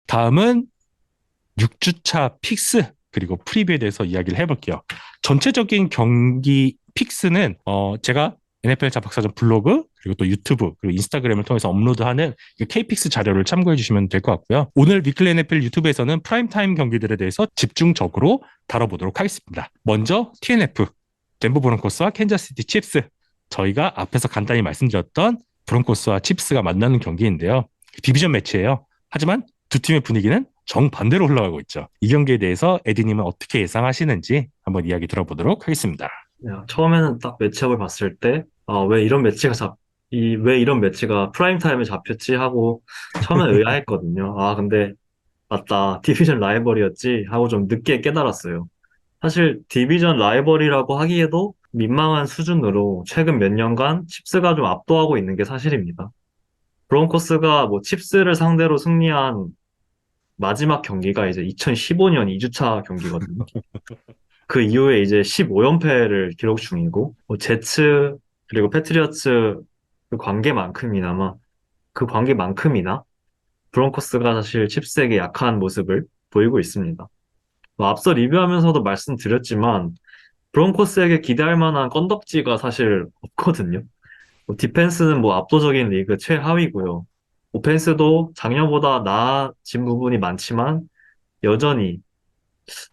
다음은 6주차 픽스 그리고 프리뷰에 대해서 이야기를 해볼게요. 전체적인 경기 픽스는 제가 NFL 자박사전 블로그 그리고 또 유튜브 그리고 인스타그램을 통해서 업로드하는 K픽스 자료를 참고해 주시면 될 것 같고요. 오늘 위클리 NFL 유튜브에서는 프라임타임 경기들에 대해서 집중적으로 다뤄보도록 하겠습니다. 먼저 TNF 덴버 브론코스와 캔자스시티 칩스 저희가 앞에서 간단히 말씀드렸던 브론코스와 칩스가 만나는 경기인데요. 디비전 매치예요. 하지만 두 팀의 분위기는 정반대로 흘러가고 있죠. 이 경기에 대해서 에디님은 어떻게 예상하시는지 한번 이야기 들어보도록 하겠습니다. 처음에는 딱 매치업을 봤을 때, 왜 이런 매치가 프라임 타임에 잡혔지 하고 처음에 의아했거든요. 근데 맞다. 디비전 라이벌이었지 하고 좀 늦게 깨달았어요. 사실 디비전 라이벌이라고 하기에도 민망한 수준으로 최근 몇 년간 칩스가 좀 압도하고 있는 게 사실입니다. 브론코스가 뭐 칩스를 상대로 승리한 마지막 경기가 이제 2015년 2주차 경기거든요. 그 이후에 이제 15연패를 기록 중이고, 뭐 제츠, 그리고 패트리어츠 그 관계만큼이나 브론코스가 사실 칩스에게 약한 모습을 보이고 있습니다. 뭐 앞서 리뷰하면서도 말씀드렸지만, 브론코스에게 기대할 만한 건덕지가 사실 없거든요. 뭐 디펜스는 뭐 압도적인 리그 최하위고요. 오펜스도 작년보다 나아진 부분이 많지만, 여전히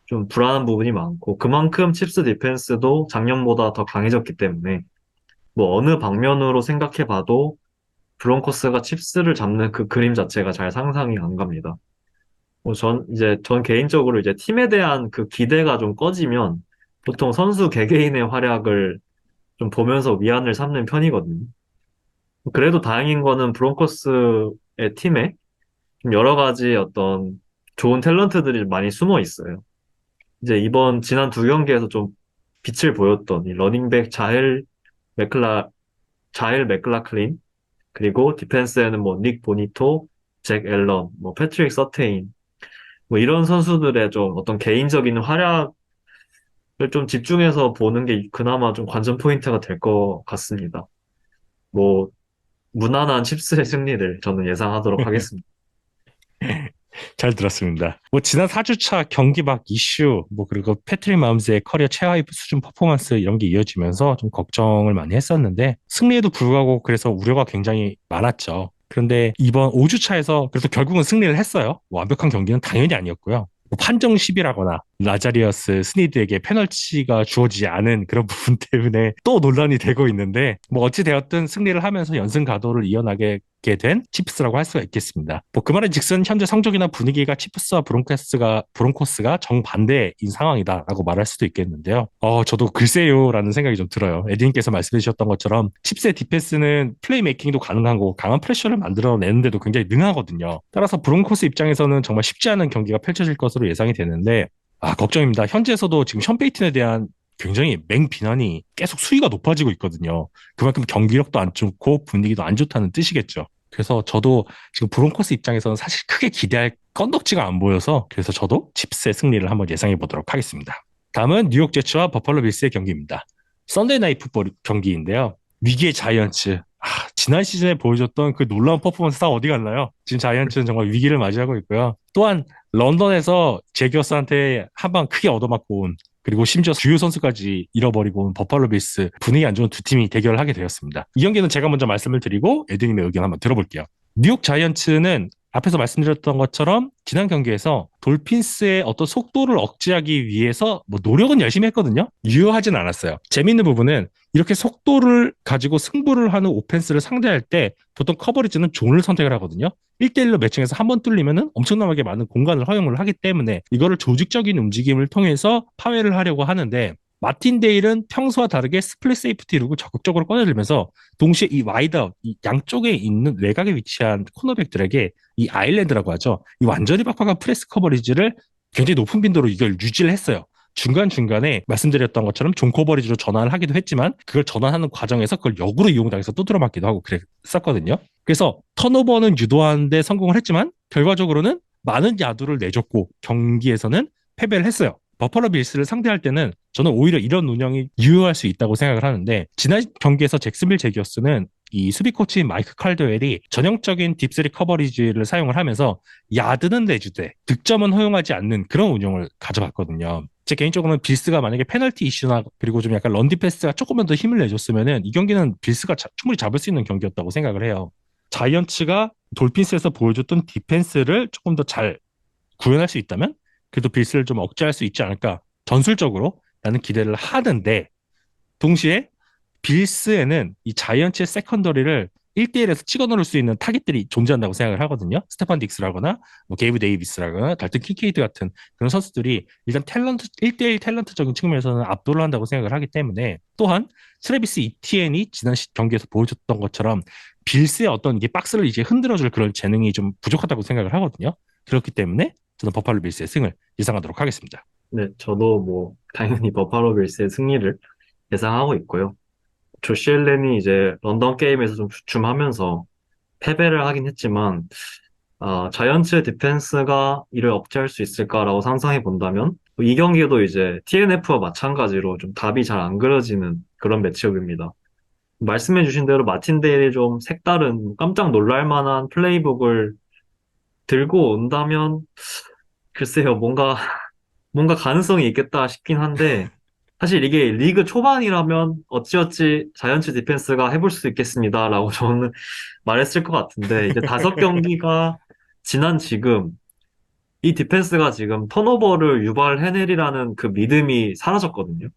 좀 불안한 부분이 많고 그만큼 칩스 디펜스도 작년보다 더 강해졌기 때문에 뭐 어느 방면으로 생각해 봐도 브론코스가 칩스를 잡는 그 그림 자체가 잘 상상이 안 갑니다. 전 개인적으로 이제 팀에 대한 그 기대가 좀 꺼지면 보통 선수 개개인의 활약을 좀 보면서 위안을 삼는 편이거든요. 그래도 다행인 거는 브론코스의 팀에 좀 여러 가지 어떤 좋은 탤런트들이 많이 숨어 있어요. 이제 지난 두 경기에서 좀 빛을 보였던 이 러닝백 맥클라, 자일 맥클라클린, 그리고 디펜스에는 뭐 닉 보니토, 잭 앨런, 뭐 패트릭 서테인, 뭐 이런 선수들의 좀 어떤 개인적인 활약을 좀 집중해서 보는 게 그나마 좀 관전 포인트가 될 것 같습니다. 뭐 무난한 칩스의 승리를 저는 예상하도록 하겠습니다. 잘 들었습니다. 뭐 지난 4주차 경기 막 이슈, 뭐 그리고 패트릭 마홈스의 커리어 최하위 수준 퍼포먼스 이런 게 이어지면서 좀 걱정을 많이 했었는데 승리에도 불구하고 그래서 우려가 굉장히 많았죠. 그런데 이번 5주차에서 그래서 결국은 승리를 했어요. 완벽한 경기는 당연히 아니었고요. 뭐 판정 시비라거나 라자리어스 스니드에게 페널티가 주어지지 않은 그런 부분 때문에 또 논란이 되고 있는데 뭐 어찌 되었든 승리를 하면서 연승 가도를 이어나게 된 치프스라고 할 수가 있겠습니다. 뭐 그 말은 즉슨 현재 성적이나 분위기가 치프스와 브론코스가 정반대인 상황이다라고 말할 수도 있겠는데요. 저도 글쎄요라는 생각이 좀 들어요. 에디님께서 말씀해 주셨던 것처럼 칩스의 디펜스는 플레이메이킹도 가능하고 강한 프레셔를 만들어내는데도 굉장히 능하거든요. 따라서 브론코스 입장에서는 정말 쉽지 않은 경기가 펼쳐질 것으로 예상이 되는데 걱정입니다. 현지에서도 지금 션 페이튼에 대한 굉장히 맹비난이 계속 수위가 높아지고 있거든요. 그만큼 경기력도 안 좋고 분위기도 안 좋다는 뜻이겠죠. 그래서 저도 지금 브론코스 입장에서는 사실 크게 기대할 건덕지가 안 보여서 그래서 저도 칩스의 승리를 한번 예상해 보도록 하겠습니다. 다음은 뉴욕 제츠와 버팔로 빌스의 경기입니다. 썬데이 나잇 풋볼 경기인데요. 위기의 자이언츠. 지난 시즌에 보여줬던 그 놀라운 퍼포먼스 다 어디 갔나요? 지금 자이언츠는 정말 위기를 맞이하고 있고요. 또한 런던에서 제기어스한테 한 방 크게 얻어맞고 온 그리고 심지어 주요 선수까지 잃어버리고 온 버팔로 빌스 분위기 안 좋은 두 팀이 대결을 하게 되었습니다. 이 경기는 제가 먼저 말씀을 드리고 에드님의 의견 한번 들어볼게요. 뉴욕 자이언츠는 앞에서 말씀드렸던 것처럼 지난 경기에서 돌핀스의 어떤 속도를 억제하기 위해서 뭐 노력은 열심히 했거든요. 유효하진 않았어요. 재밌는 부분은 이렇게 속도를 가지고 승부를 하는 오펜스를 상대할 때 보통 커버리지는 존을 선택을 하거든요. 1대1로 매칭해서 한 번 뚫리면은 엄청나게 많은 공간을 허용을 하기 때문에 이거를 조직적인 움직임을 통해서 파괴를 하려고 하는데 마틴 데일은 평소와 다르게 스플릿 세이프티 룩을 적극적으로 꺼내들면서 동시에 이 와이드아웃, 이 양쪽에 있는 외곽에 위치한 코너백들에게 이 아일랜드라고 하죠. 이 완전히 박박한 프레스 커버리지를 굉장히 높은 빈도로 이걸 유지를 했어요. 중간중간에 말씀드렸던 것처럼 존 커버리지로 전환을 하기도 했지만 그걸 전환하는 과정에서 그걸 역으로 이용당해서 또 들어맞기도 하고 그랬었거든요. 그래서 턴오버는 유도하는데 성공을 했지만 결과적으로는 많은 야두를 내줬고 경기에서는 패배를 했어요. 버퍼러 빌스를 상대할 때는 저는 오히려 이런 운영이 유효할 수 있다고 생각을 하는데 지난 경기에서 잭슨빌 제기어스는 이 수비 코치인 마이크 칼드웰이 전형적인 딥스리 커버리지를 사용을 하면서 야드는 내주되 득점은 허용하지 않는 그런 운영을 가져갔거든요. 제 개인적으로는 빌스가 만약에 페널티 이슈나 그리고 좀 약간 런디패스가 조금만 더 힘을 내줬으면은 이 경기는 빌스가 충분히 잡을 수 있는 경기였다고 생각을 해요. 자이언츠가 돌핀스에서 보여줬던 디펜스를 조금 더 잘 구현할 수 있다면 그래도 빌스를 좀 억제할 수 있지 않을까 전술적으로 라는 기대를 하는데 동시에 빌스에는 이 자이언츠의 세컨더리를 1대1에서 찍어 넣을 수 있는 타깃들이 존재한다고 생각을 하거든요. 스테판 딕스라거나 뭐 게이브 데이비스라거나 달튼 킹케이드 같은 그런 선수들이 일단 탤런트 1대1 탤런트적인 측면에서는 압도를 한다고 생각을 하기 때문에 또한 트래비스 이티엔이 지난 경기에서 보여줬던 것처럼 빌스의 어떤 이게 박스를 이제 흔들어줄 그런 재능이 좀 부족하다고 생각을 하거든요. 그렇기 때문에 저는 버팔로 빌스의 승을 예상하도록 하겠습니다. 네, 저도 뭐 당연히 버파로 빌스의 승리를 예상하고 있고요. 조시 앨런이 이제 런던 게임에서 좀 주춤하면서 패배를 하긴 했지만 자이언츠 디펜스가 이를 억제할 수 있을까라고 상상해 본다면 이 경기도 이제 TNF와 마찬가지로 좀 답이 잘 안 그려지는 그런 매치업입니다. 말씀해 주신 대로 마틴 데일이 좀 색다른 깜짝 놀랄 만한 플레이북을 들고 온다면 글쎄요 뭔가 가능성이 있겠다 싶긴 한데, 사실 이게 리그 초반이라면 어찌어찌 자이언츠 디펜스가 해볼 수 있겠습니다라고 저는 말했을 것 같은데, 이제 5경기가 지난 지금, 이 디펜스가 지금 턴오버를 유발해내리라는 그 믿음이 사라졌거든요.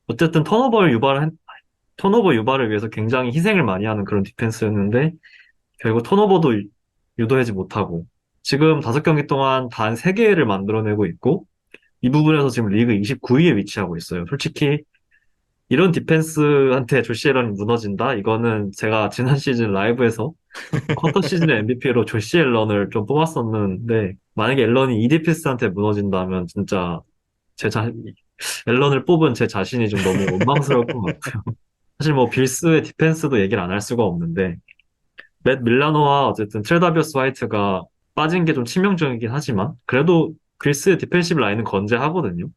어쨌든 턴오버 유발을 위해서 굉장히 희생을 많이 하는 그런 디펜스였는데, 결국 턴오버도 유도하지 못하고, 지금 5경기 동안 단 3개를 만들어내고 있고, 이 부분에서 지금 리그 29위에 위치하고 있어요. 솔직히 이런 디펜스한테 조시 앨런이 무너진다? 이거는 제가 지난 시즌 라이브에서 쿼터 시즌의 MVP로 조시 앨런을 좀 뽑았었는데 만약에 앨런이 이 디펜스한테 무너진다면 진짜 제 자, 앨런을 뽑은 제 자신이 좀 너무 원망스러울 것 같아요. 사실 뭐 빌스의 디펜스도 얘기를 안 할 수가 없는데 맷 밀라노와 어쨌든 트레다비어스 화이트가 빠진 게 좀 치명적이긴 하지만 그래도 빌스의 디펜시브 라인은 건재하거든요.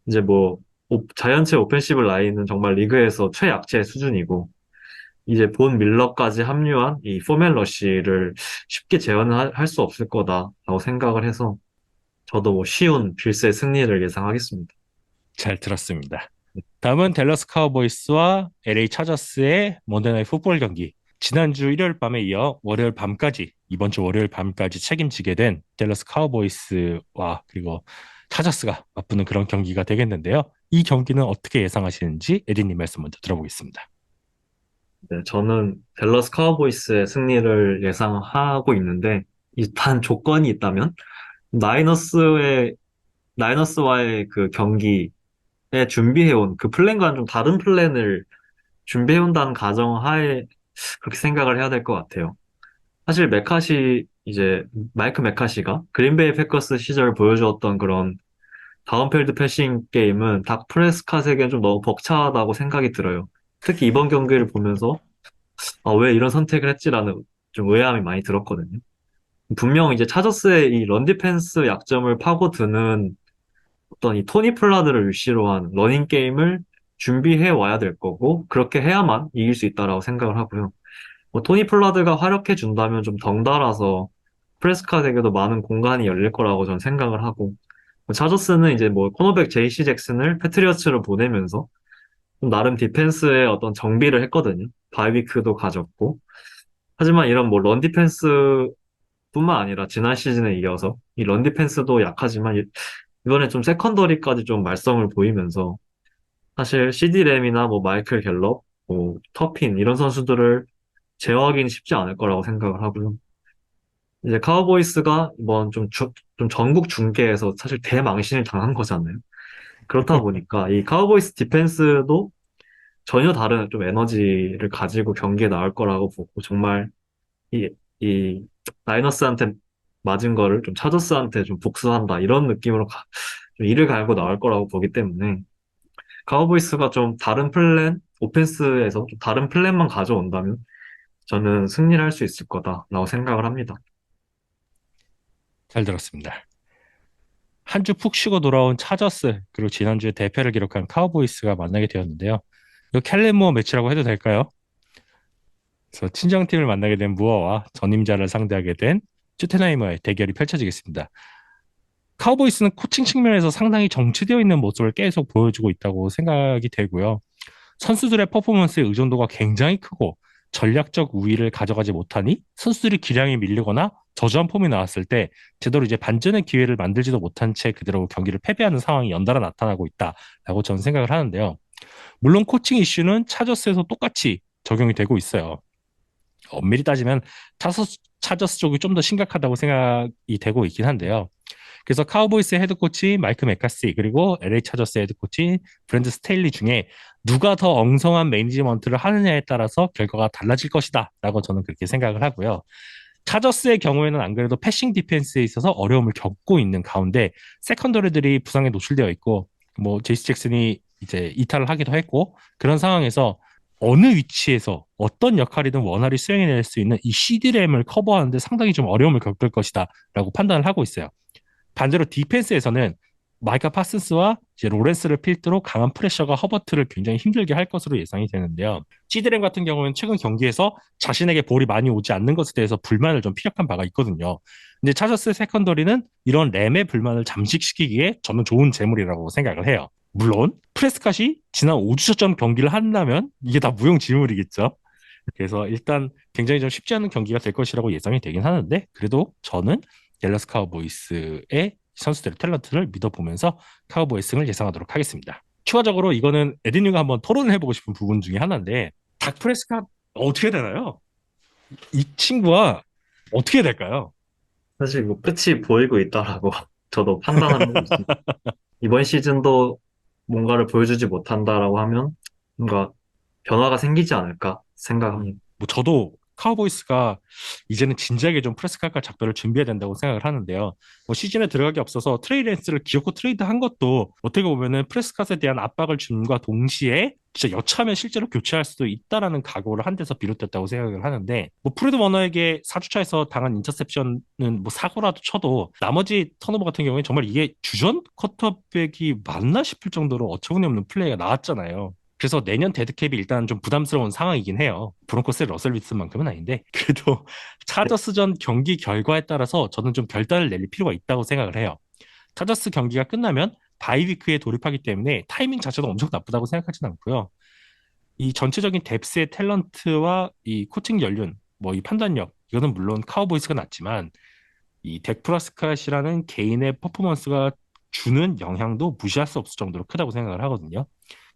이제 뭐 자이언츠의 오펜시브 라인은 정말 리그에서 최약체 수준이고 이제 본 밀러까지 합류한 이 포멜 러쉬를 쉽게 재현할 수 없을 거다라고 생각을 해서 저도 뭐 쉬운 빌스의 승리를 예상하겠습니다. 잘 들었습니다. 다음은 댈러스 카우보이스와 LA 차저스의 먼데나잇 풋볼 경기. 지난주 일요일 밤에 이어 월요일 밤까지, 이번 주 월요일 밤까지 책임지게 된 댈러스 카우보이스와 그리고 차저스가 맞붙는 그런 경기가 되겠는데요. 이 경기는 어떻게 예상하시는지 에디님 말씀 먼저 들어보겠습니다. 네, 저는 댈러스 카우보이스의 승리를 예상하고 있는데 이 단 조건이 있다면 나이너스의 나이너스와의 그 경기에 준비해온 그 플랜과는 좀 다른 플랜을 준비해온다는 가정하에 그렇게 생각을 해야 될 것 같아요. 사실 마이크 메카시가 그린베이 패커스 시절 보여주었던 그런 다운필드 패싱 게임은 닥 프레스캇에겐 좀 너무 벅차다고 생각이 들어요. 특히 이번 경기를 보면서 왜 이런 선택을 했지라는 좀 의아함이 많이 들었거든요. 분명 이제 차저스의 이 런 디펜스 약점을 파고드는 어떤 이 토니 플라드를 위시로 한 러닝 게임을 준비해 와야 될 거고 그렇게 해야만 이길 수 있다라고 생각을 하고요. 뭐 토니 플라드가 활약해 준다면 좀 덩달아서 프레스카에게도 많은 공간이 열릴 거라고 저는 생각을 하고 뭐 차저스는 이제 뭐 코너백 제이시 잭슨을 패트리어츠로 보내면서 좀 나름 디펜스의 어떤 정비를 했거든요. 바이비크도 가졌고 하지만 이런 뭐 런 디펜스뿐만 아니라 지난 시즌에 이어서 이 런 디펜스도 약하지만 이번에 좀 세컨더리까지 좀 말썽을 보이면서 사실 CD 램이나 뭐 마이클 갤럽, 뭐 터핀 이런 선수들을 제어하기는 쉽지 않을 거라고 생각을 하고요. 이제 카우보이스가 이번 좀 전국 중계에서 사실 대망신을 당한 거잖아요. 그렇다 보니까 이 카우보이스 디펜스도 전혀 다른 좀 에너지를 가지고 경기에 나올 거라고 보고 정말 이 라이너스한테 맞은 거를 좀 차저스한테 좀 복수한다 이런 느낌으로 좀 이를 갈고 나올 거라고 보기 때문에 카우보이스가 좀 다른 플랜, 오펜스에서 좀 다른 플랜만 가져온다면 저는 승리를 할 수 있을 거다라고 생각을 합니다. 잘 들었습니다. 한 주 푹 쉬고 돌아온 차저스, 그리고 지난주에 대패를 기록한 카우보이스가 만나게 되었는데요. 이거 캘렌 무어 매치라고 해도 될까요? 그래서 친정팀을 만나게 된 무어와 전임자를 상대하게 된 슈테나이머의 대결이 펼쳐지겠습니다. 카우보이스는 코칭 측면에서 상당히 정체되어 있는 모습을 계속 보여주고 있다고 생각이 되고요. 선수들의 퍼포먼스의 의존도가 굉장히 크고 전략적 우위를 가져가지 못하니 선수들이 기량이 밀리거나 저조한 폼이 나왔을 때 제대로 이제 반전의 기회를 만들지도 못한 채 그대로 경기를 패배하는 상황이 연달아 나타나고 있다라고 저는 생각을 하는데요. 물론 코칭 이슈는 차저스에서 똑같이 적용이 되고 있어요. 엄밀히 따지면 차저스 쪽이 좀 더 심각하다고 생각이 되고 있긴 한데요. 그래서 카우보이스 헤드코치 마이크 메카시 그리고 LA 차저스 헤드코치 브랜드 스테일리 중에 누가 더 엉성한 매니지먼트를 하느냐에 따라서 결과가 달라질 것이다 라고 저는 그렇게 생각을 하고요. 차저스의 경우에는 안 그래도 패싱 디펜스에 있어서 어려움을 겪고 있는 가운데 세컨더리들이 부상에 노출되어 있고 뭐 제이스 잭슨이 이제 이탈을 하기도 했고 그런 상황에서 어느 위치에서 어떤 역할이든 원활히 수행해낼 수 있는 이 CD램을 커버하는데 상당히 좀 어려움을 겪을 것이다 라고 판단을 하고 있어요. 반대로 디펜스에서는 마이카 파슨스와 이제 로렌스를 필두로 강한 프레셔가 허버트를 굉장히 힘들게 할 것으로 예상이 되는데요. 시드램 같은 경우는 최근 경기에서 자신에게 볼이 많이 오지 않는 것에 대해서 불만을 좀 피력한 바가 있거든요. 근데 차저스 세컨더리는 이런 램의 불만을 잠식시키기에 저는 좋은 재물이라고 생각을 해요. 물론 프레스캇이 지난 5주차전 경기를 한다면 이게 다 무용지물이겠죠. 그래서 일단 굉장히 좀 쉽지 않은 경기가 될 것이라고 예상이 되긴 하는데 그래도 저는 댈러스 카우보이스의 선수들의 탤런트를 믿어보면서 카우보이 승을 예상하도록 하겠습니다. 추가적으로 이거는 에디님과 한번 토론을 해보고 싶은 부분 중에 하나인데 닥 프레스캇 어떻게 되나요? 이 친구와 어떻게 될까요? 사실 뭐 끝이 보이고 있다라고 저도 판단을 하고 있습니다. 이번 시즌도 뭔가를 보여주지 못한다라고 하면 뭔가 변화가 생기지 않을까 생각합니다. 뭐 저도 카우보이스가 이제는 진지하게 좀 프레스칼까 작별을 준비해야 된다고 생각을 하는데요. 뭐 시즌에 들어가기 앞서서 트레이 랜스를 기어코 트레이드한 것도 어떻게 보면은 프레스칼에 대한 압박을 줌과 동시에 진짜 여차하면 실제로 교체할 수도 있다라는 각오를 한 데서 비롯됐다고 생각을 하는데 뭐 프레드 워너에게 4주차에서 당한 인터셉션은 뭐 사고라도 쳐도 나머지 턴오버 같은 경우에 정말 이게 주전 쿼터백이 맞나 싶을 정도로 어처구니 없는 플레이가 나왔잖아요. 그래서 내년 데드캡이 일단 좀 부담스러운 상황이긴 해요. 브론코스의 러셀 윌슨만큼은 아닌데 그래도 차저스전 경기 결과에 따라서 저는 좀 결단을 내릴 필요가 있다고 생각을 해요. 차저스 경기가 끝나면 바이위크에 돌입하기 때문에 타이밍 자체도 엄청 나쁘다고 생각하진 않고요. 이 전체적인 뎁스의 탤런트와 이 코칭 연륜, 뭐 이 판단력 이거는 물론 카우보이스가 낫지만 이 덱 프라스캇이라는 개인의 퍼포먼스가 주는 영향도 무시할 수 없을 정도로 크다고 생각을 하거든요.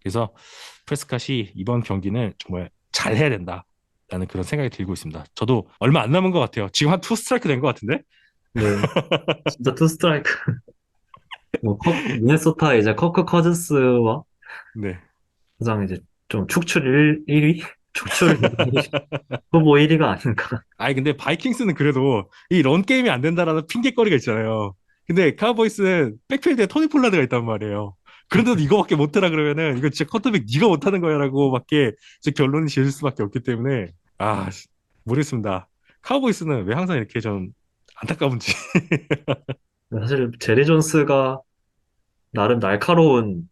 그래서 프레스캇이 이번 경기는 정말 잘해야 된다라는 그런 생각이 들고 있습니다. 저도 얼마 안 남은 것 같아요. 지금 한 투 스트라이크 된 것 같은데? 네, 진짜 투 스트라이크. 뭐, 미네소타 이제 커크 커즈스와 네. 가장 이제 좀 축출 1위? 축출 후보 1위가 아닌가. 아니 근데 바이킹스는 그래도 이 런 게임이 안 된다라는 핑계거리가 있잖아요. 근데 카우보이스는 백필드에 토니 폴라드가 있단 말이에요. 그런데도 이거밖에 못해라 그러면은 이거 진짜 쿼터백 네가 못하는 거야라고밖에 이제 결론이 지을 수밖에 없기 때문에 모르겠습니다. 카우보이스는 왜 항상 이렇게 좀 안타까운지. 사실 제리 존스가 나름 날카로운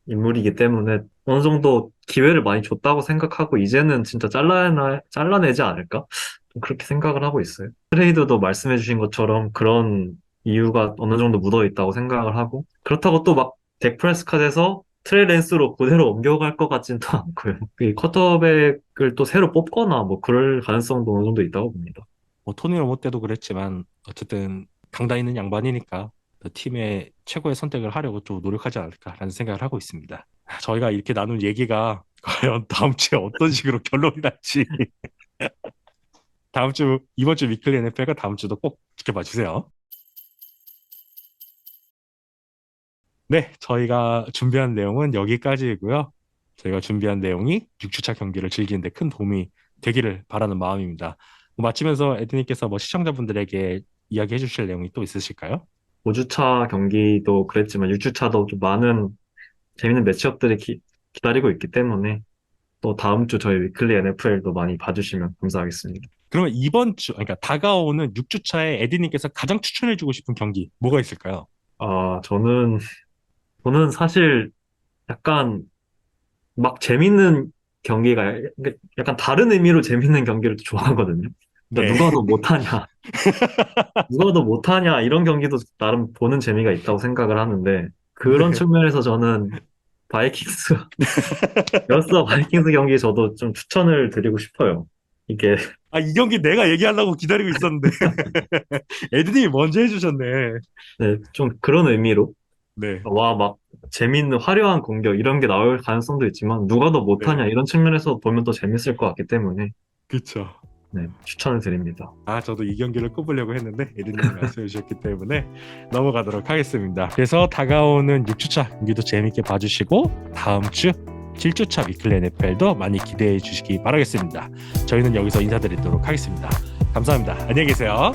인물이기 때문에 어느 정도 기회를 많이 줬다고 생각하고 이제는 진짜 잘라내지 않을까? 좀 그렇게 생각을 하고 있어요. 트레이드도 말씀해주신 것처럼 그런 이유가 어느 정도 묻어 있다고 생각을 하고 그렇다고 또 막 덱 프레스컷에서 트레이 랜스로 그대로 옮겨갈 것 같진 또 않고요. 이 쿼터백을 또 새로 뽑거나 뭐 그럴 가능성도 어느 정도 있다고 봅니다. 뭐 토니 로모 때도 그랬지만 어쨌든 강단 있는 양반이니까 그 팀의 최고의 선택을 하려고 좀 노력하지 않을까라는 생각을 하고 있습니다. 저희가 이렇게 나눈 얘기가 과연 다음 주에 어떤 식으로 결론이 날지 이번 주 위클리 NFL가 다음 주도 꼭 지켜봐 주세요. 네, 저희가 준비한 내용은 여기까지이고요. 저희가 준비한 내용이 6주차 경기를 즐기는데 큰 도움이 되기를 바라는 마음입니다. 마치면서 에드님께서 뭐 시청자분들에게 이야기해 주실 내용이 또 있으실까요? 5주차 경기도 그랬지만 6주차도 좀 많은 재밌는 매치업들이 기다리고 있기 때문에 또 다음 주 저희 위클리 NFL도 많이 봐주시면 감사하겠습니다. 그러면 그러니까 다가오는 6주차에 에드님께서 가장 추천해 주고 싶은 경기 뭐가 있을까요? 아, 저는 사실 약간 막 재밌는 경기가 약간 다른 의미로 재밌는 경기를 좋아하거든요. 그러니까 네. 누가 더 못하냐 이런 경기도 나름 보는 재미가 있다고 생각을 하는데 그런 네. 측면에서 저는 바이킹스, 여스 바이킹스 경기 저도 좀 추천을 드리고 싶어요. 이게 이 경기 내가 얘기하려고 기다리고 있었는데 에드님이 먼저 해주셨네. 네, 좀 그런 의미로 네. 와, 막 재밌는 화려한 공격 이런 게 나올 가능성도 있지만 누가 더 네. 못하냐 이런 측면에서 보면 더 재밌을 것 같기 때문에 그쵸. 네, 추천을 드립니다. 저도 이 경기를 꼽으려고 했는데 에드님이 말씀해 주셨기 때문에 넘어가도록 하겠습니다. 그래서 다가오는 6주차 경기도 재밌게 봐주시고 다음 주 7주차 위클리 NFL도 많이 기대해 주시기 바라겠습니다. 저희는 여기서 인사드리도록 하겠습니다. 감사합니다. 안녕히 계세요.